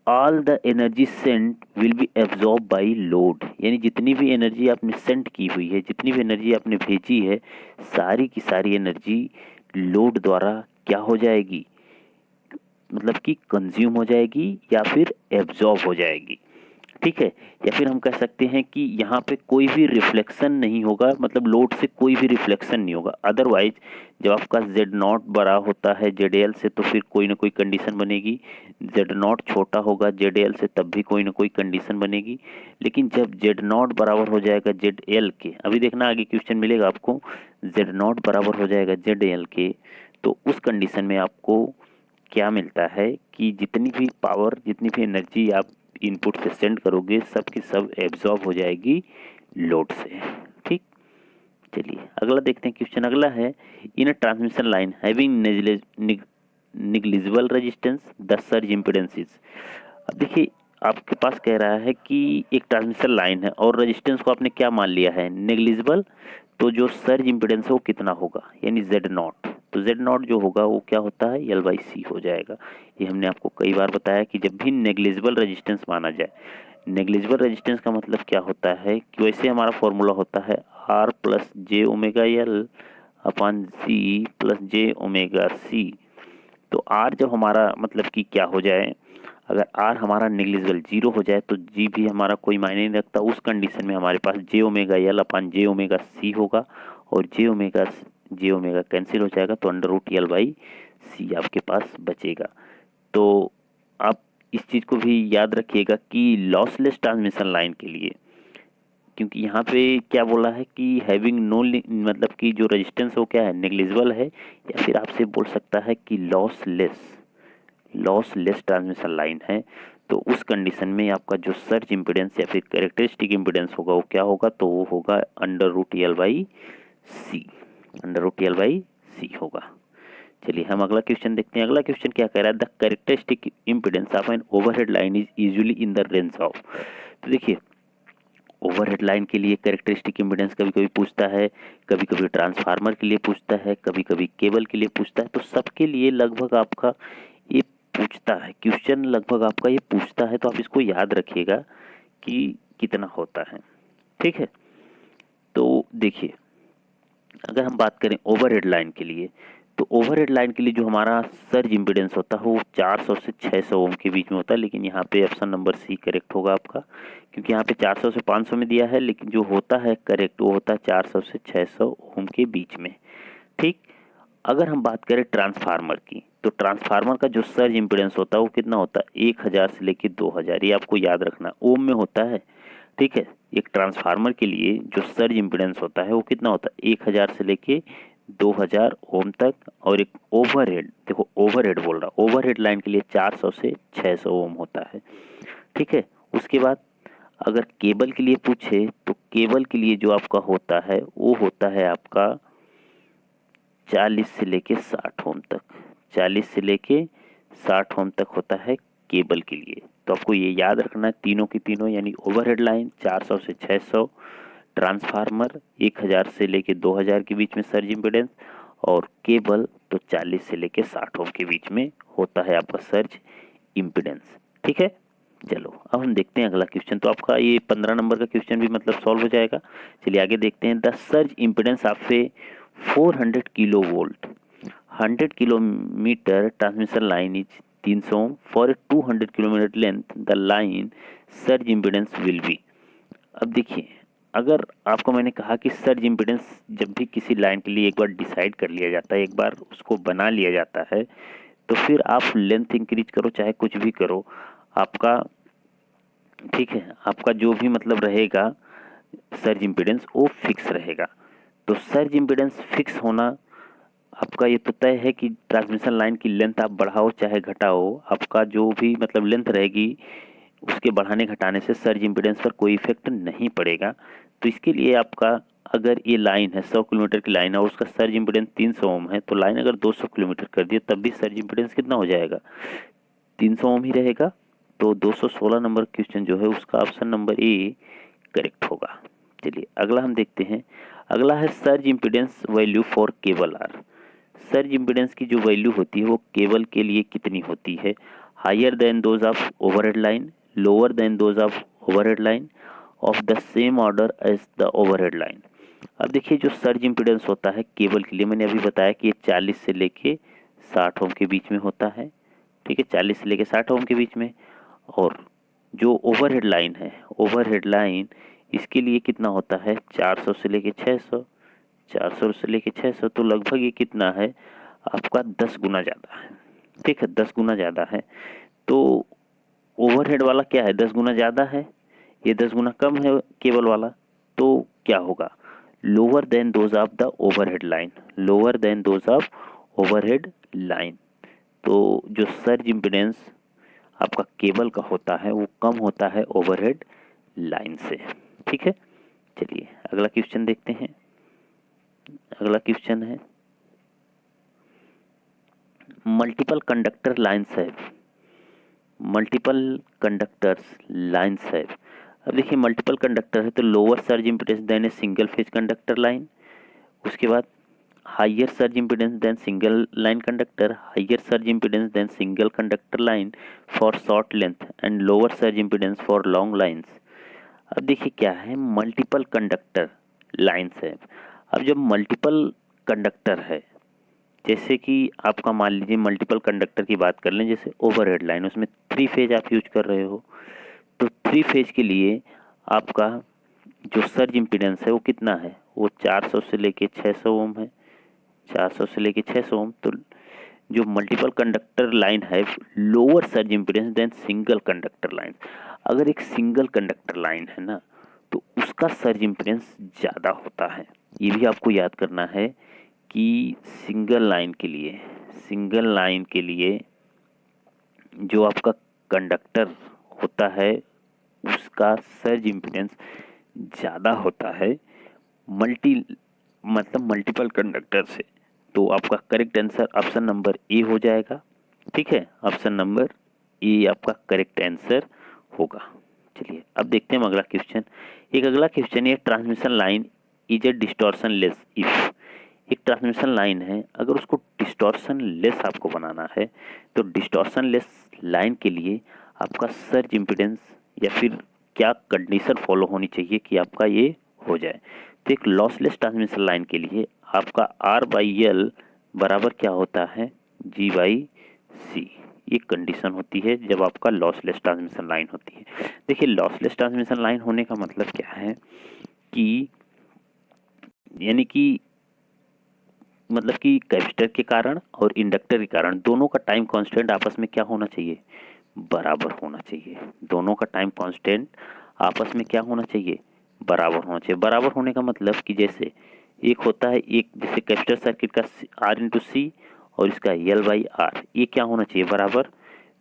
all the energy sent will be absorb by load, यानी जितनी भी एनर्जी आपने सेंड की हुई है, जितनी भी एनर्जी आपने भेजी है, सारी की सारी एनर्जी लोड द्वारा क्या हो जाएगी, मतलब कि कंज्यूम हो जाएगी या फिर एब्जॉर्ब हो जाएगी। ठीक है, या फिर हम कह सकते हैं कि यहाँ पे कोई भी रिफ्लेक्शन नहीं होगा, मतलब लोड से कोई भी रिफ्लेक्शन नहीं होगा। अदरवाइज जब आपका Z0 बड़ा होता है ZL से तो फिर कोई ना कोई कंडीशन बनेगी, Z0 छोटा होगा ZL से तब भी कोई ना कोई कंडीशन बनेगी। लेकिन जब Z0 बराबर हो जाएगा ZL के, अभी देखना आगे क्वेश्चन मिलेगा आपको, Z0 बराबर हो जाएगा ZL के, तो उस कंडीशन में आपको क्या मिलता है कि जितनी भी पावर, जितनी भी एनर्जी आप इनपुट से सेंड करोगे सब की सब एब्जॉर्ब हो जाएगी लोड से। ठीक, चलिए अगला देखते हैं क्वेश्चन। अगला है in a transmission line having negligible resistance the surge impedances. अब देखिए आपके पास कह रहा है कि एक ट्रांसमिशन लाइन है और रेजिस्टेंस को आपने क्या मान लिया है, नेग्लिजिबल, तो जो सर्ज इम्पीडेंस है वो कितना होगा, यानी Z0, तो Z0 जो होगा वो क्या होता है L/C हो जाएगा। ये हमने आपको कई बार बताया कि जब भी नेग्लिजिबल रेजिस्टेंस माना जाए, नेग्लिजिबल रेजिस्टेंस का मतलब क्या होता है कि वैसे हमारा फॉर्मूला होता है R+J⍵L अपॉन C +J⍵C। तो R जब हमारा मतलब कि क्या हो जाए, अगर R हमारा नेग्लिजिबल 0 हो जाए तो G भी हमारा कोई मायने नहीं रखता, उस कंडीशन में हमारे पास J⍵L अपॉन J⍵C होगा और J⍵ कैंसिल हो जाएगा, तो √L/C आपके पास बचेगा। तो आप इस चीज़ को भी याद रखिएगा कि लॉसलेस ट्रांसमिशन लाइन के लिए, क्योंकि यहाँ पे क्या बोला है कि हैविंग नो, मतलब कि जो रेजिस्टेंस वो क्या है, नेग्लिजिबल है, या फिर आपसे बोल सकता है कि लॉसलेस ट्रांसमिशन लाइन है। तो उस कंडीशन में आपका जो सर्ज इम्पीडेंस या फिर कैरेक्टरिस्टिक इम्पीडेंस होगा वो क्या होगा, तो वो होगा √L/C होगा। चलिए हम अगला क्वेश्चन देखते हैं। अगला क्वेश्चन क्या कह रहा है, the characteristic impedance of an overhead line is usually in the range of. तो देखिए ओवरहेड लाइन के लिए कैरेक्टरिस्टिक इम्पीडेंस कभी कभी पूछता है, कभी कभी ट्रांसफार्मर के लिए पूछता है, कभी कभी केबल के लिए पूछता है, तो सबके लिए लगभग आपका ये पूछता है क्वेश्चन, लगभग आपका ये पूछता है, तो आप इसको याद रखिएगा कि कितना होता है। ठीक है, तो देखिए अगर हम बात करें ओवरहेड लाइन के लिए, तो ओवरहेड लाइन के लिए जो हमारा सर्ज इम्पीडेंस होता है वो 400 से 600 ओम के बीच में होता है, लेकिन यहाँ पे ऑप्शन नंबर सी करेक्ट होगा आपका, क्योंकि यहाँ पे 400 से 500 में दिया है, लेकिन जो होता है करेक्ट वो होता है 400 से 600 ओम के बीच में। ठीक, अगर हम बात करें ट्रांसफार्मर की, तो ट्रांसफार्मर का जो सर्ज इम्पीडेंस होता है वो कितना होता है, 1000 से लेकर 2000, ये आपको याद रखना ओम में होता है। ठीक है, एक ट्रांसफार्मर के लिए जो सर्ज इम्पीडेंस होता है वो कितना होता है, 1000 से लेके 2000 ओम तक। और एक ओवरहेड, देखो ओवरहेड बोल रहा, ओवरहेड लाइन के लिए 400 से 600 ओम होता है। ठीक है, उसके बाद अगर केबल के लिए पूछे तो केबल के लिए जो आपका होता है वो होता है आपका 40 से लेके 60 ओम तक, 40 से लेके 60 ओम तक होता है केबल के लिए। तो आपको ये याद रखना है तीनों की तीनों, यानी ओवरहेड लाइन 400 से 600, ट्रांसफार्मर 1000 से लेके 2000 के बीच में सर्ज इम्पीडेंस, और केबल तो 40 से लेके 60 ओम के बीच में होता है आपका सर्ज इम्पीडेंस। ठीक है, चलो अब हम देखते हैं अगला क्वेश्चन। तो आपका ये 15 नंबर का क्वेश्चन भी मतलब सॉल्व हो जाएगा। चलिए आगे देखते हैं। The surge impedance of a 400 kilo volt 100 kilometre transmission line is 300 ohm for a 200 kilometre length the line surge impedance will be. अब देखिए, अगर आपको मैंने कहा कि सर्ज इम्पीडेंस जब भी किसी लाइन के लिए एक बार डिसाइड कर लिया जाता है, एक बार उसको बना लिया जाता है, तो फिर आप लेंथ इंक्रीज करो चाहे कुछ भी करो, आपका ठीक है, आपका जो भी मतलब रहेगा सर्ज इम्पीडेंस वो फिक्स रहेगा। तो सर्ज इम्पीडेंस फिक्स होना आपका ये तो तय है कि ट्रांसमिशन लाइन की लेंथ आप बढ़ाओ चाहे घटाओ, आपका जो भी मतलब लेंथ रहेगी उसके बढ़ाने घटाने से सर्ज इम्पीडेंस पर कोई इफेक्ट नहीं पड़ेगा। तो इसके लिए आपका, अगर ये लाइन है 100 किलोमीटर की लाइन है और उसका सर्ज इम्पीडेंस 300 ओम है, तो लाइन अगर 200 किलोमीटर कर दिए तब भी सर्ज इम्पीडेंस कितना हो जाएगा, 300 ओम ही रहेगा। तो 216 नंबर क्वेश्चन जो है उसका ऑप्शन नंबर ए करेक्ट होगा। चलिए अगला हम देखते हैं। अगला है surge impedance value for cable are. Surge impedance की जो वैल्यू होती है वो केबल के लिए कितनी होती है, higher than those of overhead line, lower than those of overhead line, of the same order as the overhead line. अब देखिए, जो सर्ज इम्पीडेंस होता है केबल के लिए, मैंने अभी बताया कि ये 40 से लेके 60 ओम के बीच में होता है, ठीक है, 40 से लेके 60 ओम के बीच में। और जो ओवरहेड लाइन है, ओवरहेड लाइन इसके लिए कितना होता है, 400 से लेके 600, 400 से लेके 600, तो लगभग ये कितना है आपका 10 गुना ज़्यादा है, ठीक है, 10 गुना ज़्यादा है। तो ओवरहेड वाला क्या है, 10 गुना ज़्यादा है, ये 10 गुना कम है केबल वाला, तो क्या होगा, lower than those of the overhead line, lower than those of overhead line. तो जो सर्ज इम्पीडेंस आपका केबल का होता है वो कम होता है ओवरहेड लाइन से, ठीक है। चलिए अगला क्वेश्चन देखते हैं। अगला क्वेश्चन है मल्टीपल कंडक्टर लाइन्स है, मल्टीपल कंडक्टर्स लाइन्स है। अब देखिए, मल्टीपल कंडक्टर है तो lower surge impedance than a single phase conductor line, उसके बाद higher surge impedance than single line conductor, higher surge impedance than single conductor line for short length and lower surge impedance for long lines. अब देखिए क्या है, multiple conductor lines है। अब जब multiple conductor है, जैसे कि आपका मान लीजिए मल्टीपल कंडक्टर की बात कर लें, जैसे ओवरहेड लाइन, उसमें 3 फेज आप यूज कर रहे हो, तो 3 फेज के लिए आपका जो सर्ज इम्पीडेंस है वो कितना है, वो 400 से लेके 600 ओम है, 400 से लेके 600 ओम। तो जो मल्टीपल कंडक्टर लाइन है lower surge impedance than single conductor line. अगर एक सिंगल कंडक्टर लाइन है ना, तो उसका सर्ज इम्पीडेंस ज़्यादा होता है। ये भी आपको याद करना है कि सिंगल लाइन के लिए, सिंगल लाइन के लिए जो आपका कंडक्टर होता है उसका सर्ज इम्पीडेंस ज़्यादा होता है मल्टी मतलब मल्टीपल कंडक्टर से। तो आपका correct answer option number A हो जाएगा, ठीक है, ऑप्शन नंबर ए आपका करेक्ट आंसर होगा। चलिए अब देखते हैं अगला क्वेश्चन। एक अगला क्वेश्चन है transmission line is a distortion less if. एक ट्रांसमिशन लाइन है, अगर उसको डिस्टॉर्शन लेस आपको बनाना है, तो डिस्टॉर्शन लेस लाइन के लिए आपका सर्ज इम्पीडेंस या फिर क्या कंडीशन फॉलो होनी चाहिए कि आपका ये हो जाए। तो एक लॉसलेस ट्रांसमिशन लाइन के लिए आपका R/L बराबर क्या होता है, G/C। ये कंडीशन होती है जब आपका लॉसलेस ट्रांसमिशन लाइन होती है। देखिए, लॉसलेस ट्रांसमिशन लाइन होने का मतलब क्या है कि यानी कि मतलब कि कैपेसिटर के कारण और इंडक्टर के कारण दोनों का टाइम कांस्टेंट आपस में क्या होना चाहिए, बराबर होना चाहिए। दोनों का टाइम कांस्टेंट आपस में क्या होना चाहिए, बराबर होना चाहिए। बराबर होने का मतलब कि जैसे एक होता है, एक जैसे कैपेसिटर सर्किट का R/C और इसका L/R, ये क्या होना चाहिए, बराबर।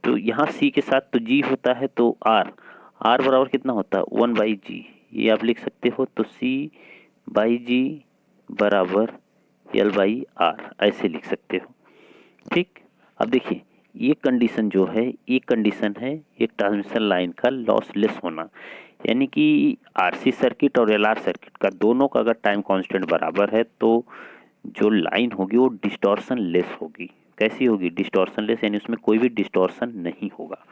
तो यहाँ C के साथ तो G होता है, तो R बराबर कितना होता है, 1/G, ये आप लिख सकते हो। तो C/G बराबर L/R ऐसे लिख सकते हो, ठीक। अब देखिए, ये कंडीशन जो है, ये कंडीशन है एक ट्रांसमिशन लाइन का लॉसलेस होना, यानी कि RC सर्किट और LR सर्किट का दोनों का अगर टाइम कांस्टेंट बराबर है तो जो लाइन होगी वो डिस्टॉर्शन लेस होगी। कैसी होगी, डिस्टॉर्शन लेस, यानी उसमें कोई भी डिस्टॉर्शन नहीं होगा।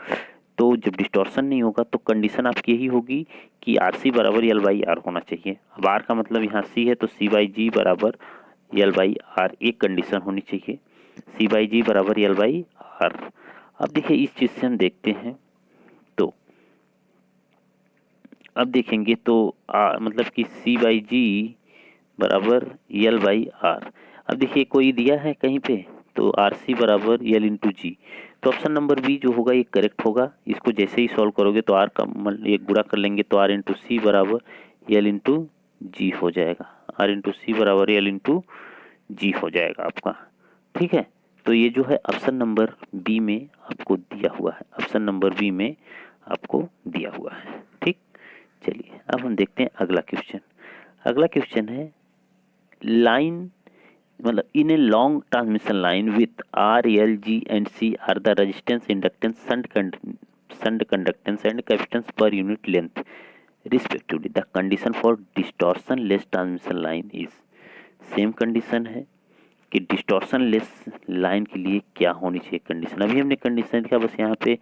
तो जब डिस्टॉर्शन नहीं होगा तो कंडीशन आपकी यही होगी कि आर सी बराबर एल बाई आर होना चाहिए। अब आर का मतलब यहाँ सी है तो सी बाई जी बराबर एल बाई आर एक कंडीशन होनी चाहिए, सी बाई जी बराबर एल बाई आर। अब देखिए इस चीज़ से हम देखते हैं, तो अब देखेंगे तो मतलब कि सी बाई जी बराबर एल बाई आर। अब देखिए कोई दिया है कहीं पे, तो आर सी बराबर एल इंटू जी, तो ऑप्शन नंबर बी जो होगा ये करेक्ट होगा। इसको जैसे ही सॉल्व करोगे तो आर का ये गुणा कर लेंगे तो आर इंटू सी बराबर एल इंटू जी हो जाएगा, आर इंटू सी बराबर एल इंटू जी हो जाएगा आपका। ठीक है, तो ये जो है ऑप्शन नंबर बी में आपको दिया हुआ है, ऑप्शन नंबर बी में आपको दिया हुआ है। ठीक, चलिए अब हम देखते हैं अगला क्वेश्चन। अगला क्वेश्चन है लाइन, मतलब in a long transmission line with R L G and C are the resistance inductance shunt conductance and capacitance per unit length respectively, the condition for distortionless transmission line is. Same condition है कि distortion less line के लिए क्या होनी चाहिए condition. अभी हमने condition लिखा, बस यहाँ पे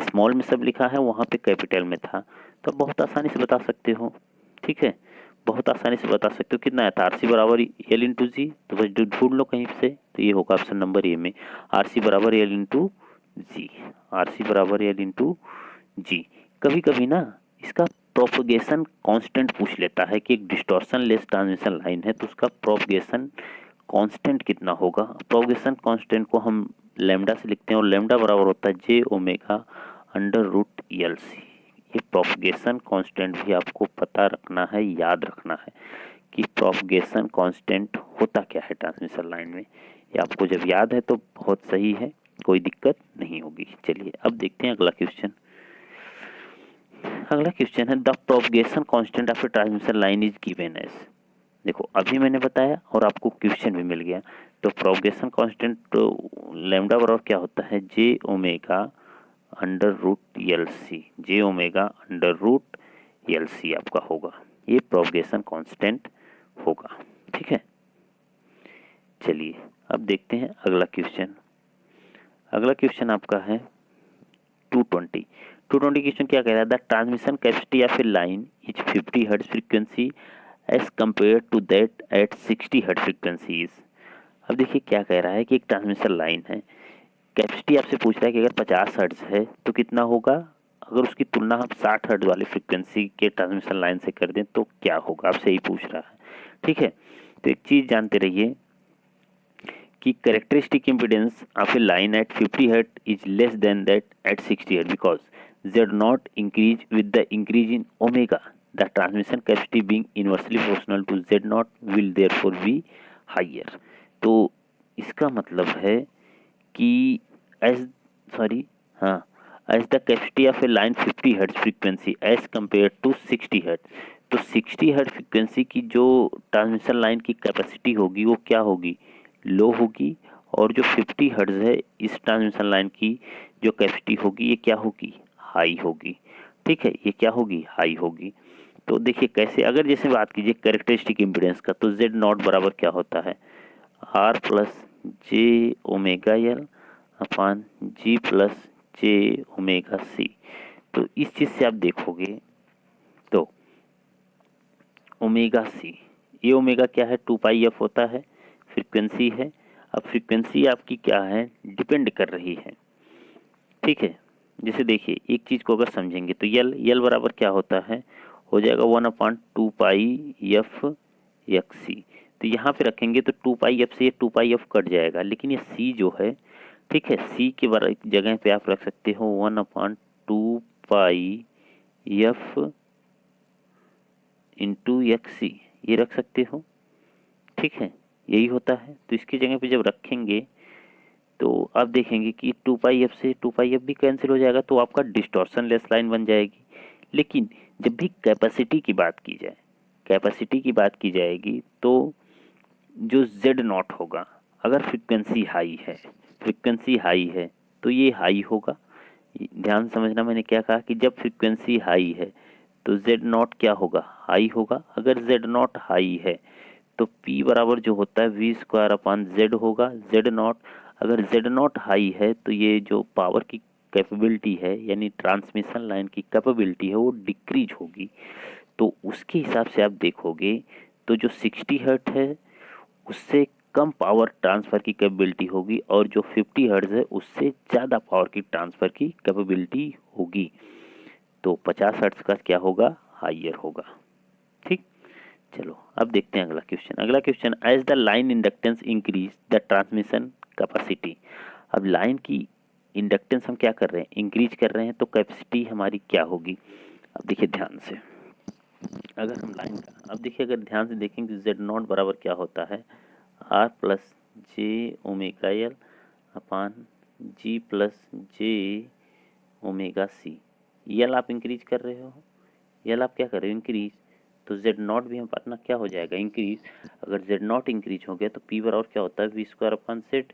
स्मॉल में सब लिखा है, वहाँ पे कैपिटल में था, तो बहुत आसानी से बता सकते हो। ठीक है, बहुत आसानी से बता सकते हो। कितना है, आर सी बराबर एल इंटू जी, तो बस ढूंढ लो कहीं से, तो ये होगा ऑप्शन नंबर ए में, आर सी बराबर एल इंटू जी, आर सी बराबर एल इंटू जी। कभी कभी ना इसका प्रोपगेशन कांस्टेंट पूछ लेता है कि एक डिस्टॉर्शन लेस ट्रांसमिशन लाइन है तो उसका प्रोपगेशन कांस्टेंट कितना होगा। प्रोपगेशन कांस्टेंट को हम लैम्डा से लिखते हैं और लैम्डा बराबर होता है J omega under root L C. ये प्रोपगेशन कांस्टेंट भी आपको पता रखना है, याद रखना है कि प्रोपगेशन कांस्टेंट होता क्या है ट्रांसमिशन लाइन में। ये आपको जब याद है तो बहुत सही है, कोई दिक्कत नहीं होगी। चलिए अब देखते हैं अगला क्वेश्चन। अगला क्वेश्चन है the propagation constant of a transmission line is given as. देखो अभी मैंने बताया और आपको क्वेश्चन भी मिल गया, तो प्रोपगेशन कांस्टेंट तो लैम्डा बराबर क्या होता है, J omega under root L C, J omega under root L C आपका होगा, ये प्रोपगेशन कांस्टेंट होगा। ठीक है, चलिए अब देखते हैं अगला क्वेश्चन। अगला क्वेश्चन आपका है 220। 220 क्वेश्चन क्या कह रहा है, the transmission capacity of a line is 50 hertz frequency as compare to that at 60 hertz frequency is. अब देखिए क्या कह रहा है कि एक ट्रांसमिशन लाइन है, कैपेसिटी आपसे पूछ रहा है कि अगर 50 हर्ट्ज है तो कितना होगा, अगर उसकी तुलना हम 60 हर्ट्ज वाली फ्रीक्वेंसी के ट्रांसमिशन लाइन से कर दें तो क्या होगा, आपसे यही पूछ रहा है। ठीक है, तो एक चीज जानते रहिए कि characteristic impedance of a line at 50 hertz is less then that at 60 hertz because Z not increase with the increase in omega. The transmission capacity being inversely proportional to Z not will therefore be higher. तो इसका मतलब है कि as sorry हाँ as the capacity of a line 50 hertz frequency as compared to 60 hertz, तो 60 hertz frequency की जो transmission line की कैपेसिटी होगी वो क्या होगी, लो होगी, और जो 50 हर्ट्ज है इस ट्रांसमिशन लाइन की जो कैपेसिटी होगी ये क्या होगी, हाई होगी। ठीक है, ये क्या होगी, हाई होगी। तो देखिए कैसे, अगर जैसे बात कीजिए कैरेक्टरिस्टिक इम्पीडेंस का, तो जेड नॉट बराबर क्या होता है, आर प्लस जे omega L upon G plus जे ओमेगा सी। तो इस चीज से आप देखोगे तो ओमेगा सी, ये ओमेगा क्या है, 2 पाई एफ होता है, फ्रीक्वेंसी है। अब फ्रीक्वेंसी आपकी क्या है, डिपेंड कर रही है। ठीक है, जैसे देखिए एक चीज को अगर समझेंगे तो यल बराबर क्या होता है, हो जाएगा 1/2 पाई एफ एक्स सी। तो यहाँ पे रखेंगे तो 2 पाई एफ से ये 2 पाई एफ कट जाएगा, लेकिन ये सी जो है, ठीक है, सी के जगह पे आप रख सकते हो 1/2 पाई एफ इंटू एक्स सी, ये रख सकते हो। ठीक है, यही होता है। तो इसकी जगह पे जब रखेंगे तो आप देखेंगे कि 2 पाई एफ से 2 पाई एफ भी कैंसिल हो जाएगा, तो आपका डिस्टॉर्शन लेस लाइन बन जाएगी। लेकिन जब भी कैपेसिटी की बात की जाए, कैपेसिटी की बात की जाएगी तो जो जेड नॉट होगा, अगर फ्रीक्वेंसी हाई है, फ्रीक्वेंसी हाई है तो ये हाई होगा। ध्यान समझना मैंने क्या कहा कि जब फ्रीक्वेंसी हाई है तो जेड नॉट क्या होगा, हाई होगा। अगर जेड नॉट हाई है तो P बराबर जो होता है वी स्क्वायर अपान जेड होगा, जेड नॉट। अगर जेड नॉट हाई है तो ये जो पावर की कैपेबिलिटी है यानी ट्रांसमिशन लाइन की कैपेबिलिटी है वो डिक्रीज होगी, तो उसके हिसाब से आप देखोगे तो जो 60 हर्ट्ज है उससे कम पावर ट्रांसफ़र की कैपेबिलिटी होगी और जो 50 हर्ट्ज है उससे ज़्यादा पावर की ट्रांसफ़र की कैपेबिलिटी होगी। तो 50 हर्ट्ज का क्या होगा, हाइयर होगा। ठीक, चलो अब देखते हैं अगला क्वेश्चन। अगला question, as the line inductance increase the transmission capacity. अब लाइन की इंडक्टेंस हम क्या कर रहे हैं, इंक्रीज कर रहे हैं, तो कैपेसिटी हमारी क्या होगी। अब देखिए ध्यान से, अगर हम लाइन का, अब देखिए अगर ध्यान से देखेंगे जेड नॉट बराबर क्या होता है, आर प्लस जे omega L upon G plus जे ओमेगा सी। यल आप इंक्रीज कर रहे हो, यल आप क्या कर रहे हो, इंक्रीज, तो जेड नॉट भी हम अपना क्या हो जाएगा, इंक्रीज। अगर जेड नॉट इंक्रीज हो गया तो पी बराबर क्या होता है, V square upon set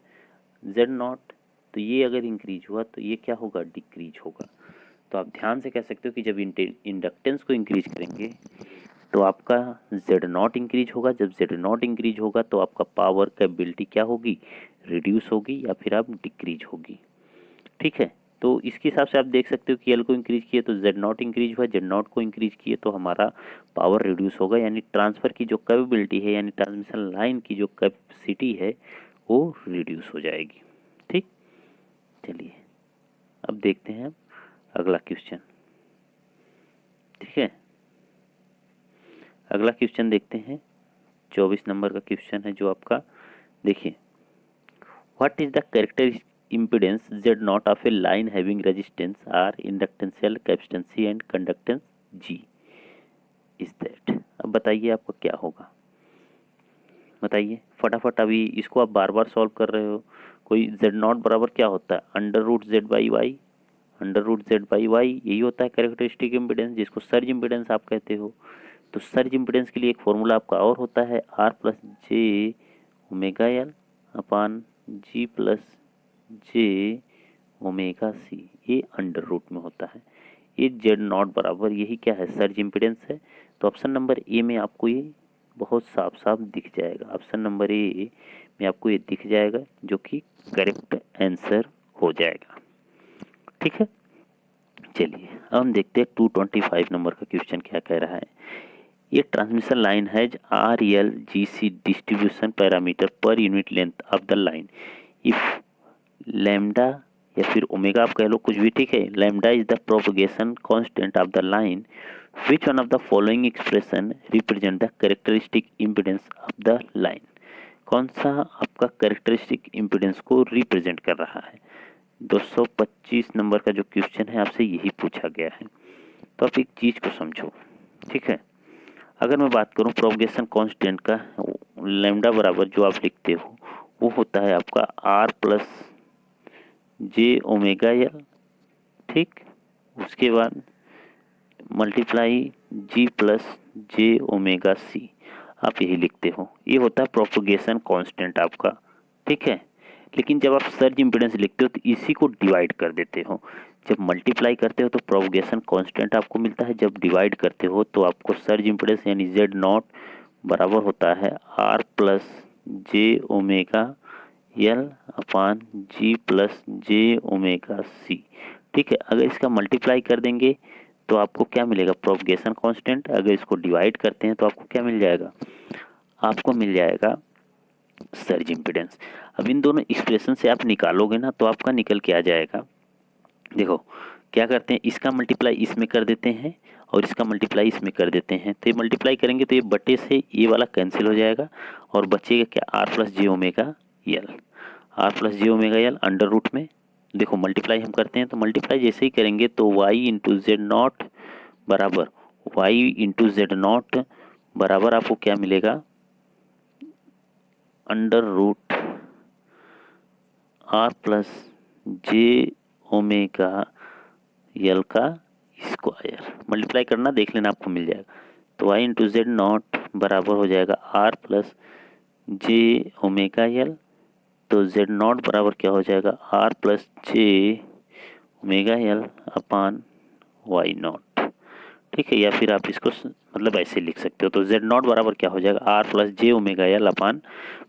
Z not. तो ये अगर इंक्रीज हुआ तो ये क्या होगा, डिक्रीज होगा। तो आप ध्यान से कह सकते हो कि जब इंडक्टेंस को इंक्रीज करेंगे तो आपका जेड नॉट इंक्रीज होगा, जब जेड नॉट इंक्रीज होगा तो आपका पावर कैपेबिलिटी क्या होगी, रिड्यूस होगी या फिर आप डिक्रीज होगी। ठीक है, तो इसके हिसाब से आप देख सकते हो कि एल को इंक्रीज किए तो जेड नॉट इंक्रीज हुआ, जेड नॉट को इंक्रीज किए तो हमारा पावर रिड्यूस होगा, यानी ट्रांसफ़र की जो कैपेबिलिटी है यानी ट्रांसमिशन लाइन की जो कैपेसिटी है वो रिड्यूस हो जाएगी। ठीक, चलिए अब देखते हैं अगला क्वेश्चन। ठीक है, अगला क्वेश्चन देखते हैं, 24 नंबर का क्वेश्चन है जो आपका, देखिए, what is the characteristic impedance Z naught of a line having resistance R, inductance L, capacitance C and conductance G is that। अब बताइए आपका क्या होगा, बताइए फटाफट। अभी इसको आप बार बार सॉल्व कर रहे हो। कोई Z नॉट बराबर क्या होता है, under root Z by Y, under root Z by Y, यही होता है कैरेक्टरिस्टिक इम्पिडेंस, जिसको सर्ज इम्पिडेंस आप कहते हो। तो सर्ज इम्पिडेंस के लिए एक फॉर्मूला आपका और होता है, आर प्लस जे omega L upon G plus जे ओमेगा सी, ये अंडर रूट में होता है। ये जेड नॉट बराबर यही क्या है, सर्ज इम्पिडेंस है। तो ऑप्शन नंबर ए में आपको ये बहुत साफ साफ दिख जाएगा, ऑप्शन नंबर ए में आपको ये दिख जाएगा जो कि करेक्ट आंसर हो जाएगा। ठीक है, चलिए अब हम देखते हैं 225 नंबर का क्वेश्चन क्या कह रहा है। ये ट्रांसमिशन लाइन है R L G C distribution parameter per unit length of the line if lambda या फिर ओमेगा आप कह लो कुछ भी, ठीक है। Lambda is the propagation constant of the line, which one of the following expression represent the characteristic impedance of the line. कौन सा आपका कैरेक्टरिस्टिक इम्पिडेंस को रिप्रेजेंट कर रहा है। 225 नंबर का जो क्वेश्चन है आपसे यही पूछा गया है। तो आप एक चीज को समझो, ठीक है। अगर मैं बात करूं प्रोपगेशन कांस्टेंट का, लैम्डा बराबर जो आप लिखते हो वो होता है आपका आर प्लस जे ओमेगा एल, ठीक। उसके बाद मल्टीप्लाई जी प्लस जे ओमेगा सी, आप यही लिखते हो, ये होता है प्रोपगेशन कांस्टेंट आपका, ठीक है। लेकिन जब आप सर्ज इम्पिडेंस लिखते हो तो इसी को डिवाइड कर देते हो। जब मल्टीप्लाई करते हो तो प्रोपगेशन कांस्टेंट आपको मिलता है, जब डिवाइड करते हो तो आपको सर्ज इम्पिडेंस यानी जेड नॉट बराबर होता है आर प्लस जे omega L upon G plus जे ओमेगा सी, ठीक है। अगर इसका मल्टीप्लाई कर देंगे तो आपको क्या मिलेगा, प्रोपगेशन कांस्टेंट। अगर इसको डिवाइड करते हैं तो आपको क्या मिल जाएगा, आपको मिल जाएगा सर्ज इम्पिडेंस। अब इन दोनों एक्सप्रेशन से आप निकालोगे ना तो आपका निकल के आ जाएगा। देखो क्या करते हैं, इसका मल्टीप्लाई इसमें कर देते हैं और इसका मल्टीप्लाई इसमें कर देते हैं, तो ये मल्टीप्लाई करेंगे तो ये बटे से ये वाला कैंसिल हो जाएगा और बचेगा क्या, आर प्लस जे ओमेगा एल, आर प्लस जे ओमेगा एल अंडर रूट में। देखो मल्टीप्लाई हम करते हैं तो मल्टीप्लाई जैसे ही करेंगे तो वाई इंटू जेड नॉट बराबर वाई इंटू जेड नॉट बराबर आपको क्या मिलेगा, अंडर रूट आर प्लस जे ओमेगा एल का स्क्वायर। मल्टीप्लाई करना देख लेना आपको मिल जाएगा। तो वाई इंटू जेड नॉट बराबर हो जाएगा आर प्लस जे ओमेगा एल, तो जेड नॉट बराबर क्या हो जाएगा, R plus J omega L upon Y not, ठीक है। या फिर आप इसको मतलब ऐसे लिख सकते हो। तो जेड नॉट बराबर क्या हो जाएगा, आर प्लस जे omega L upon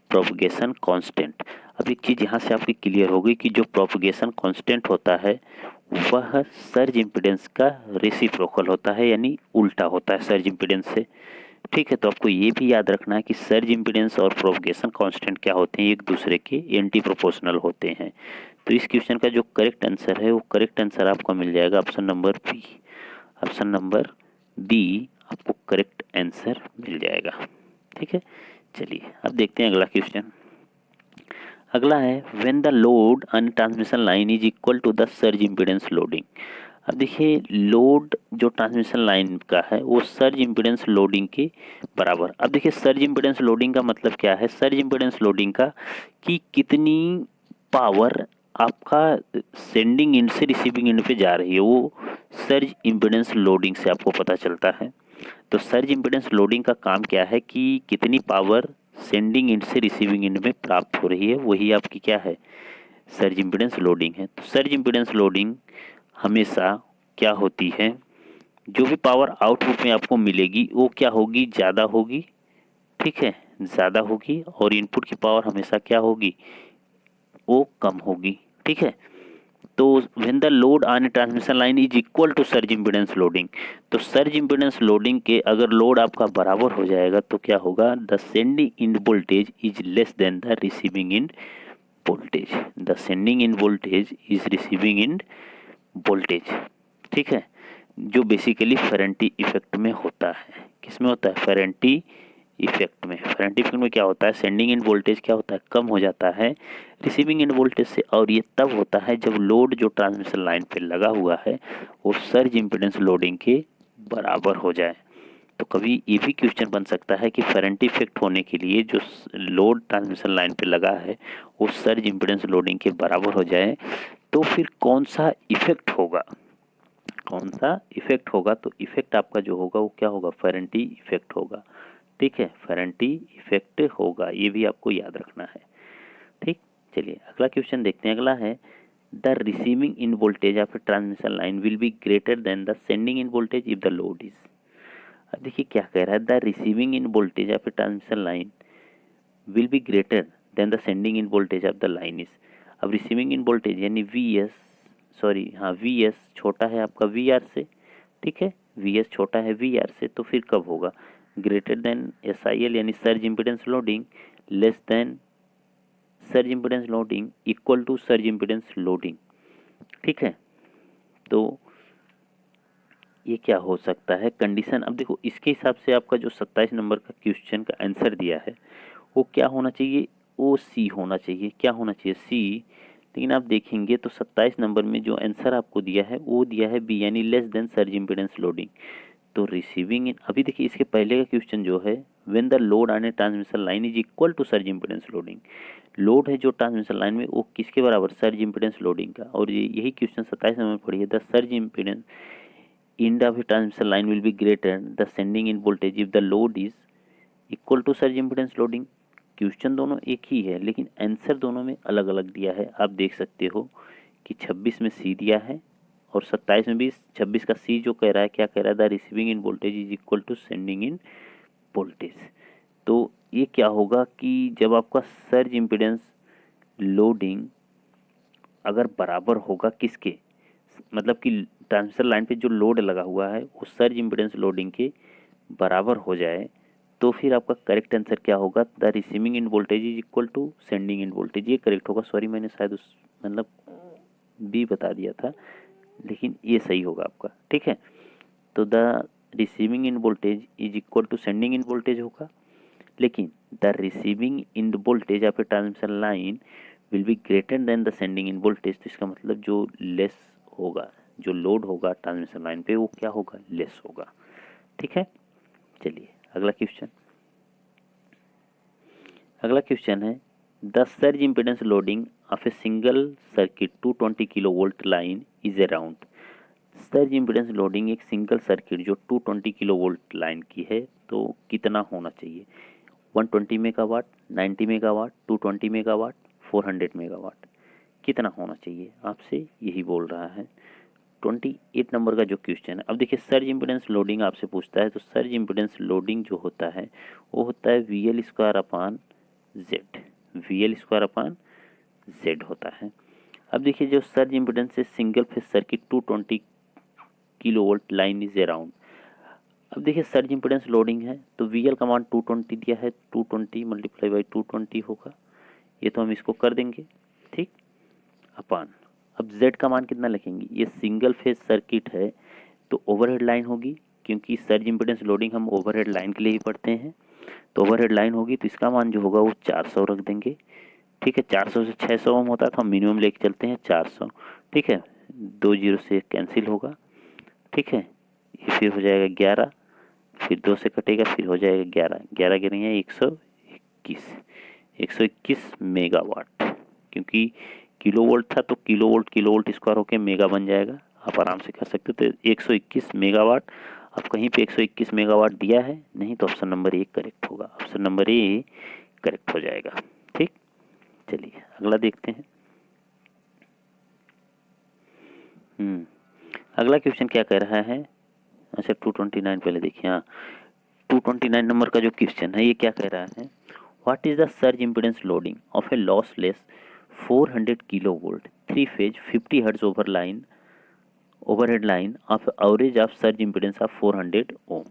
propagation constant. अब एक चीज़ यहाँ से आपकी क्लियर होगी कि जो प्रोपगेशन कांस्टेंट होता है वह सर्ज इम्पीडेंस का रेसिप्रोकल होता है, यानी उल्टा होता है सर्ज इम्पीडेंस से। ठीक है, तो आपको ये भी याद रखना है कि सर्ज इम्पीडेंस और प्रोपगेशन कांस्टेंट क्या होते हैं, एक दूसरे के एंटी प्रोपोर्शनल होते हैं। तो इस क्वेश्चन का जो करेक्ट आंसर है वो करेक्ट आंसर आपको मिल जाएगा option number B. Option number B आपको करेक्ट आंसर मिल जाएगा। ठीक है, चलिए अब देखते हैं अगला क्वेश्चन। अगला है when the load on transmission line is equal to the surge impedance loading. अब देखिए लोड जो ट्रांसमिशन लाइन का है वो सर्ज इम्पीडेंस लोडिंग के बराबर। अब देखिए सर्ज इम्पीडेंस लोडिंग का मतलब क्या है, सर्ज इम्पीडेंस लोडिंग का कि कितनी पावर आपका सेंडिंग एंड से रिसीविंग एंड पे जा रही है, वो सर्ज इम्पीडेंस लोडिंग से आपको पता चलता है। तो सर्ज इम्पीडेंस लोडिंग का काम क्या है कि कितनी पावर सेंडिंग एंड से रिसीविंग एंड में प्राप्त हो रही है, वही आपकी क्या है, सर्ज इम्पीडेंस लोडिंग है। तो सर्ज इम्पीडेंस लोडिंग हमेशा क्या होती है, जो भी पावर आउटपुट में आपको मिलेगी वो क्या होगी, ज़्यादा होगी। ठीक है, ज़्यादा होगी, और इनपुट की पावर हमेशा क्या होगी, वो कम होगी। ठीक है, तो when the load on transmission line is equal to surge impedance loading, तो सर्ज इम्पीडेंस लोडिंग के अगर लोड आपका बराबर हो जाएगा तो क्या होगा, the sending end voltage is less than the receiving end voltage. The sending end voltage is receiving end voltage. ठीक है, जो बेसिकली फेरेंटी इफेक्ट में होता है। किस में होता है, फेरेंटी इफेक्ट में। फेरेंटी इफेक्ट में क्या होता है, सेंडिंग एंड वोल्टेज क्या होता है, कम हो जाता है रिसीविंग एंड वोल्टेज से, और ये तब होता है जब लोड जो ट्रांसमिशन लाइन पे लगा हुआ है वो सर्ज इम्पीडेंस लोडिंग के बराबर हो जाए। तो कभी ये भी क्वेश्चन बन सकता है कि फेरेंटी इफेक्ट होने के लिए जो लोड ट्रांसमिशन लाइन पे लगा है वो सर्ज इम्पीडेंस लोडिंग के बराबर हो जाए, तो फिर कौन सा इफेक्ट होगा, कौन सा इफेक्ट होगा, तो इफेक्ट आपका जो होगा वो क्या होगा, फेरेंटी इफेक्ट होगा। ठीक है, फेरेंटी इफेक्ट होगा, ये भी आपको याद रखना है। ठीक, चलिए अगला क्वेश्चन देखते हैं। अगला है the receiving end voltage of a transmission line will be greater than the sending end voltage if the load is. अब देखिए क्या कह रहा है, the receiving end voltage of a transmission line will be greater than the sending end voltage of the line is. अब receiving end voltage यानी V S, sorry हाँ V S छोटा है आपका वी आर से। ठीक है, वी एस छोटा है वी आर से, तो फिर कब होगा, greater than S I L यानी surge impedance loading, less than surge impedance loading, equal to surge impedance loading. ठीक है, तो ये क्या हो सकता है कंडीशन। अब देखो इसके हिसाब से आपका जो 27 नंबर का क्वेश्चन का आंसर दिया है वो क्या होना चाहिए, ओ सी होना चाहिए। क्या होना चाहिए, सी। लेकिन आप देखेंगे तो 27 नंबर में जो आंसर आपको दिया है वो दिया है बी, यानी less than surge impedance loading. तो रिसीविंग इन, अभी देखिए इसके पहले का क्वेश्चन जो है when the load on a transmission line is equal to surge impedance loading, load है जो ट्रांसमिशन लाइन में वो किसके बराबर, सर्ज इम्पीडेंस लोडिंग का। और यही क्वेश्चन 27 नंबर में पढ़िए, the surge impedance in the transmission line will be greater the sending end voltage if the load is equal to surge impedance loading. Question दोनों एक ही है लेकिन आंसर दोनों में अलग अलग दिया है। आप देख सकते हो कि 26 में सी दिया है और 27 में भी। 26 का सी जो कह रहा है, क्या कह रहा है, the receiving end voltage is equal to sending end voltage. तो ये क्या होगा कि जब आपका सर्ज इम्पीडेंस लोडिंग अगर बराबर होगा किसके, मतलब कि ट्रांसमिशन लाइन पे जो लोड लगा हुआ है वो सर्ज इम्पीडेंस लोडिंग के बराबर हो जाए, तो फिर आपका करेक्ट आंसर क्या होगा, the receiving end voltage is equal to sending end voltage. ये करेक्ट होगा। सॉरी मैंने शायद उस मतलब बी बता दिया था, लेकिन ये सही होगा आपका। ठीक है, तो the receiving end voltage is equal to sending end voltage होगा, लेकिन the receiving end voltage of a transmission line will be greater than the sending end voltage. तो इसका मतलब जो लेस होगा, जो लोड होगा ट्रांसमिशन लाइन पे वो क्या होगा, लेस होगा। ठीक है, चलिए अगला क्वेश्चन। अगला क्वेश्चन है the surge impedance loading of a single circuit 220 kilo volt line is around. Surge impedance loading एक सिंगल सर्किट जो 220 किलो वोल्ट लाइन की है तो कितना होना चाहिए, 120 मेगावाट, 90 मेगावाट, 220 मेगावाट, 400 मेगावाट, कितना होना चाहिए, आपसे यही बोल रहा है। 28 नंबर का जो क्वेश्चन है। अब देखिए सर्ज इम्पीडेंस लोडिंग आपसे पूछता है, तो सर्ज इम्पीडेंस लोडिंग जो होता है वो होता है V L square upon Z. V L square upon Z होता है। अब देखिए जो सर्ज इम्पीडेंस है single phase circuit 220 kilovolt line is around. अब देखिए सर्ज इम्पीडेंस लोडिंग है तो VL का मान 220 दिया है, 220 मल्टीप्लाई बाई 220 होगा, ये तो हम इसको कर देंगे, ठीक, अपान। अब Z का मान कितना लिखेंगे, ये सिंगल फेज सर्किट है तो ओवरहेड लाइन होगी, क्योंकि सर्ज इम्पीडेंस लोडिंग हम ओवरहेड लाइन के लिए ही पढ़ते हैं, तो ओवरहेड लाइन होगी तो इसका मान जो होगा वो 400 रख देंगे, ठीक है। 400 से 600 ओम होता है तो हम मिनिमम लेके चलते हैं 400, ठीक है। 2 जीरो से कैंसिल होगा, ठीक है। ये फिर हो जाएगा 11, फिर 2 से कटेगा, फिर हो जाएगा 11, 11 गिरेंगे 121, 121 मेगावाट, क्योंकि किलोवोल्ट था तो किलोवोल्ट स्क्वायर होके मेगा बन जाएगा, आप आराम से कर सकते हो। तो 121 मेगावाट, अब कहीं पे 121 मेगावाट दिया है नहीं तो ऑप्शन नंबर ए करेक्ट होगा, ऑप्शन नंबर ए करेक्ट हो जाएगा, ठीक। चलिए अगला देखते हैं। अगला क्वेश्चन क्या कह रहा है, अच्छा 229 पहले देखिए, हाँ 229 नंबर का जो क्वेश्चन है ये क्या कह रहा है, what is the surge impedance loading of a lossless 400 kilovolt 3 phase 50 hertz overhead line of average of surge impedance of 400 ओम।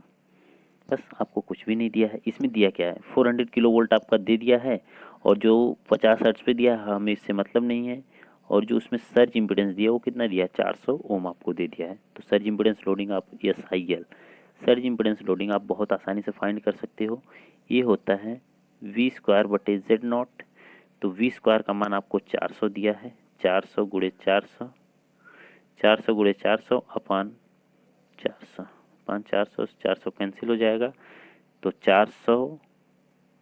बस आपको कुछ भी नहीं दिया है, इसमें दिया क्या है, 400 किलोवोल्ट आपका दे दिया है और जो 50 हर्ट्ज पे दिया है हमें इससे मतलब नहीं है, और जो उसमें सर्ज इम्पीडेंस दिया वो कितना दिया है, 400 ओम आपको दे दिया है। तो सर्ज इम्पीडेंस लोडिंग आप SIL सर्ज इम्पीडेंस लोडिंग आप बहुत आसानी से फाइंड कर सकते हो, ये होता है V स्क्वायर बटे Z नॉट। तो V स्क्वायर का मान आपको 400 दिया है, 400 गुणे 400, 400 गुणे 400 अपान 400, अपान 400, 400 कैंसिल हो जाएगा, तो 400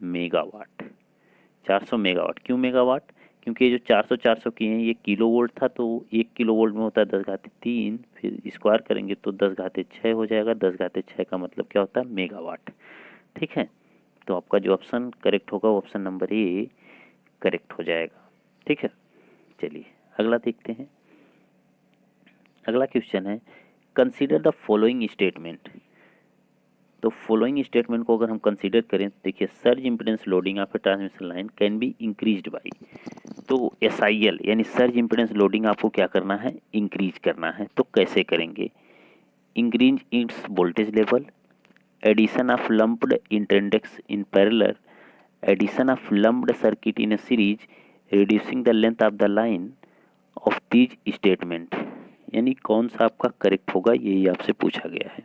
मेगावाट, 400 मेगावाट। क्यों मेगावाट, क्योंकि ये जो 400 400 की हैं ये किलो वोल्ट था, तो 1 किलो वोल्ट में होता है 10⁻3, फिर स्क्वायर करेंगे तो 10⁻6 हो जाएगा, 10⁻6 का मतलब क्या होता है, मेगावाट, ठीक है। तो आपका जो ऑप्शन करेक्ट होगा वो ऑप्शन नंबर ए करेक्ट हो जाएगा, ठीक है। चलिए अगला देखते हैं। अगला क्वेश्चन है कंसीडर द फॉलोइंग स्टेटमेंट। तो फॉलोइंग स्टेटमेंट को अगर हम कंसीडर करें तो देखिए surge impedance loading of a transmission line can be increased by, तो SIL यानी सर्ज इम्पीडेंस लोडिंग आपको क्या करना है, इंक्रीज करना है। तो कैसे करेंगे, increase its voltage level, addition of lumped inductance in parallel, addition of lumped circuit in a series, reducing the length of the line of these statement. यानी कौन सा आपका करेक्ट होगा यही आपसे पूछा गया है,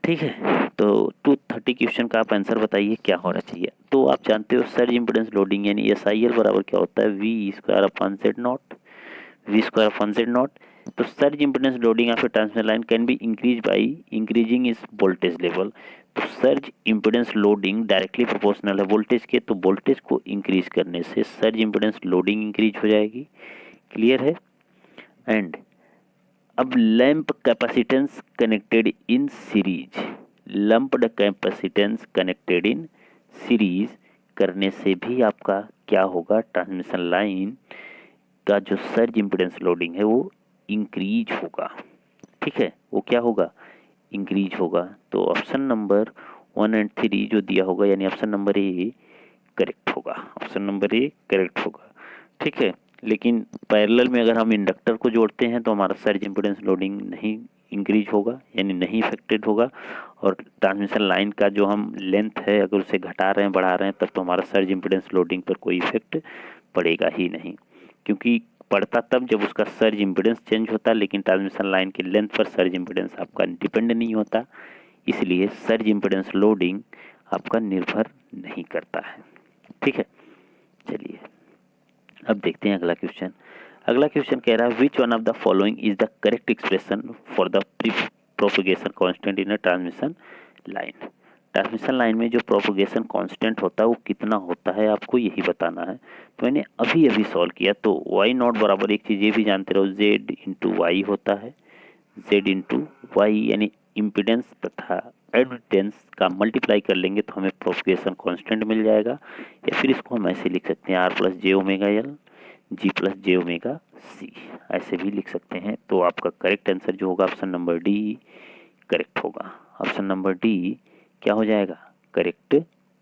ठीक है। तो 230 क्वेश्चन का आप आंसर बताइए क्या होना चाहिए। तो आप जानते हो सर्ज इम्पीडेंस लोडिंग यानी SIL बराबर क्या होता है, V square upon Z naught, V square upon Z naught. तो surge impedance loading of a transmission line can be increase by increasing इस वोल्टेज लेवल। तो surge impedance loading directly proportional है voltage के, तो वोल्टेज को increase करने से surge impedance loading increase हो जाएगी, क्लियर है। एंड अब lamp capacitance connected in series, lumped capacitance connected in series करने से भी आपका क्या होगा, ट्रांसमिशन लाइन का जो सर्ज इम्पीडेंस लोडिंग है वो इंक्रीज होगा, ठीक है। वो क्या होगा, इंक्रीज होगा। तो ऑप्शन नंबर 1 और 3 जो दिया होगा यानी ऑप्शन नंबर ए करेक्ट होगा, ऑप्शन नंबर ए करेक्ट होगा, ठीक है। लेकिन पैरेलल में अगर हम इंडक्टर को जोड़ते हैं तो हमारा सर्ज इम्पीडेंस लोडिंग नहीं इंक्रीज होगा यानी नहीं इफेक्टेड होगा, और ट्रांसमिशन लाइन का जो हम लेंथ है अगर उसे घटा रहे हैं बढ़ा रहे हैं तब तो हमारा सर्ज इम्पीडेंस लोडिंग पर कोई इफेक्ट पड़ेगा ही नहीं, क्योंकि पड़ता तब जब उसका सर्ज इम्पीडेंस चेंज होता, लेकिन ट्रांसमिशन लाइन की लेंथ पर सर्ज इम्पीडेंस आपका डिपेंड नहीं होता, इसलिए सर्ज इम्पीडेंस लोडिंग आपका निर्भर नहीं करता है, ठीक है। चलिए अब देखते हैं अगला क्वेश्चन। अगला क्वेश्चन कह रहा है which one of the following is the correct expression for the propagation constant in a transmission line. Transmission line में जो प्रोपगेशन कांस्टेंट होता है वो कितना होता है आपको यही बताना है। तो मैंने अभी अभी सॉल्व किया, तो वाई नॉट बराबर एक चीज़ ये भी जानते रहो जेड इंटू वाई होता है, जेड इंटू वाई यानी इम्पिडेंस तथा एडमिटेंस का मल्टीप्लाई कर लेंगे तो हमें प्रोपगेशन कांस्टेंट मिल जाएगा, या फिर इसको हम ऐसे लिख सकते हैं आर प्लस जे ओमेगा एल जी प्लस जे ओमेगा सी, ऐसे भी लिख सकते हैं। तो आपका करेक्ट आंसर जो होगा ऑप्शन नंबर डी करेक्ट होगा, ऑप्शन नंबर डी क्या हो जाएगा, करेक्ट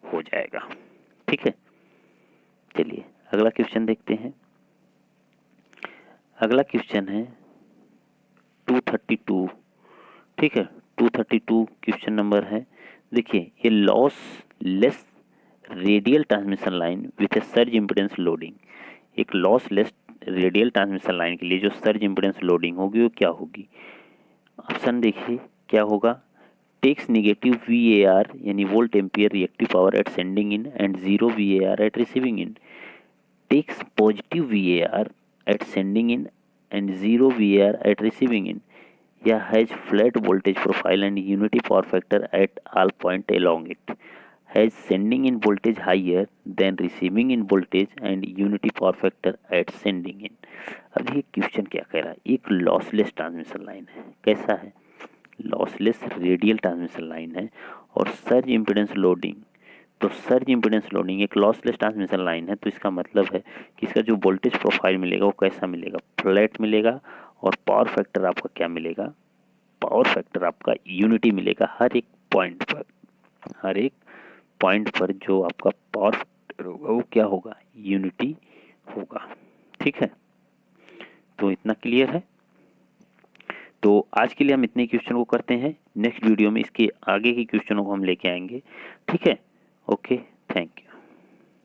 हो जाएगा, ठीक है। चलिए अगला क्वेश्चन देखते हैं। अगला क्वेश्चन है 232, ठीक है। 232 क्वेश्चन नंबर है। देखिए, ये lossless radial transmission line with a surge impedance loading, एक lossless radial transmission line के लिए जो सर्ज इम्पीडेंस लोडिंग होगी वो क्या होगी। ऑप्शन देखिए क्या होगा। टेक्स नेगेटिव VAR यानी volt ampere reactive power at sending end and 0 VAR at receiving end, takes positive VAR at sending end and 0 VAR at receiving end, या has flat voltage profile and unity power factor at all point along it, has sending end voltage higher than receiving end voltage and unity power factor at sending end. अब ये question क्या कह रहा है, एक lossless transmission line है, कैसा है, लॉसलेस रेडियल ट्रांसमिशन लाइन है और सर्ज इम्पीडेंस लोडिंग, तो सर्ज इम्पीडेंस लोडिंग एक लॉसलेस ट्रांसमिशन लाइन है, तो इसका मतलब है कि इसका जो वोल्टेज प्रोफाइल मिलेगा वो कैसा मिलेगा, फ्लैट मिलेगा, और पावर फैक्टर आपका क्या मिलेगा, पावर फैक्टर आपका यूनिटी मिलेगा हर एक पॉइंट पर, हर एक पॉइंट पर जो आपका पावर फैक्टर होगा वो क्या होगा, यूनिटी होगा, ठीक है। तो इतना क्लियर है। तो आज के लिए हम इतने क्वेश्चन को करते हैं, नेक्स्ट वीडियो में इसके आगे के क्वेश्चनों को हम लेके आएंगे, ठीक है। Okay, thank you.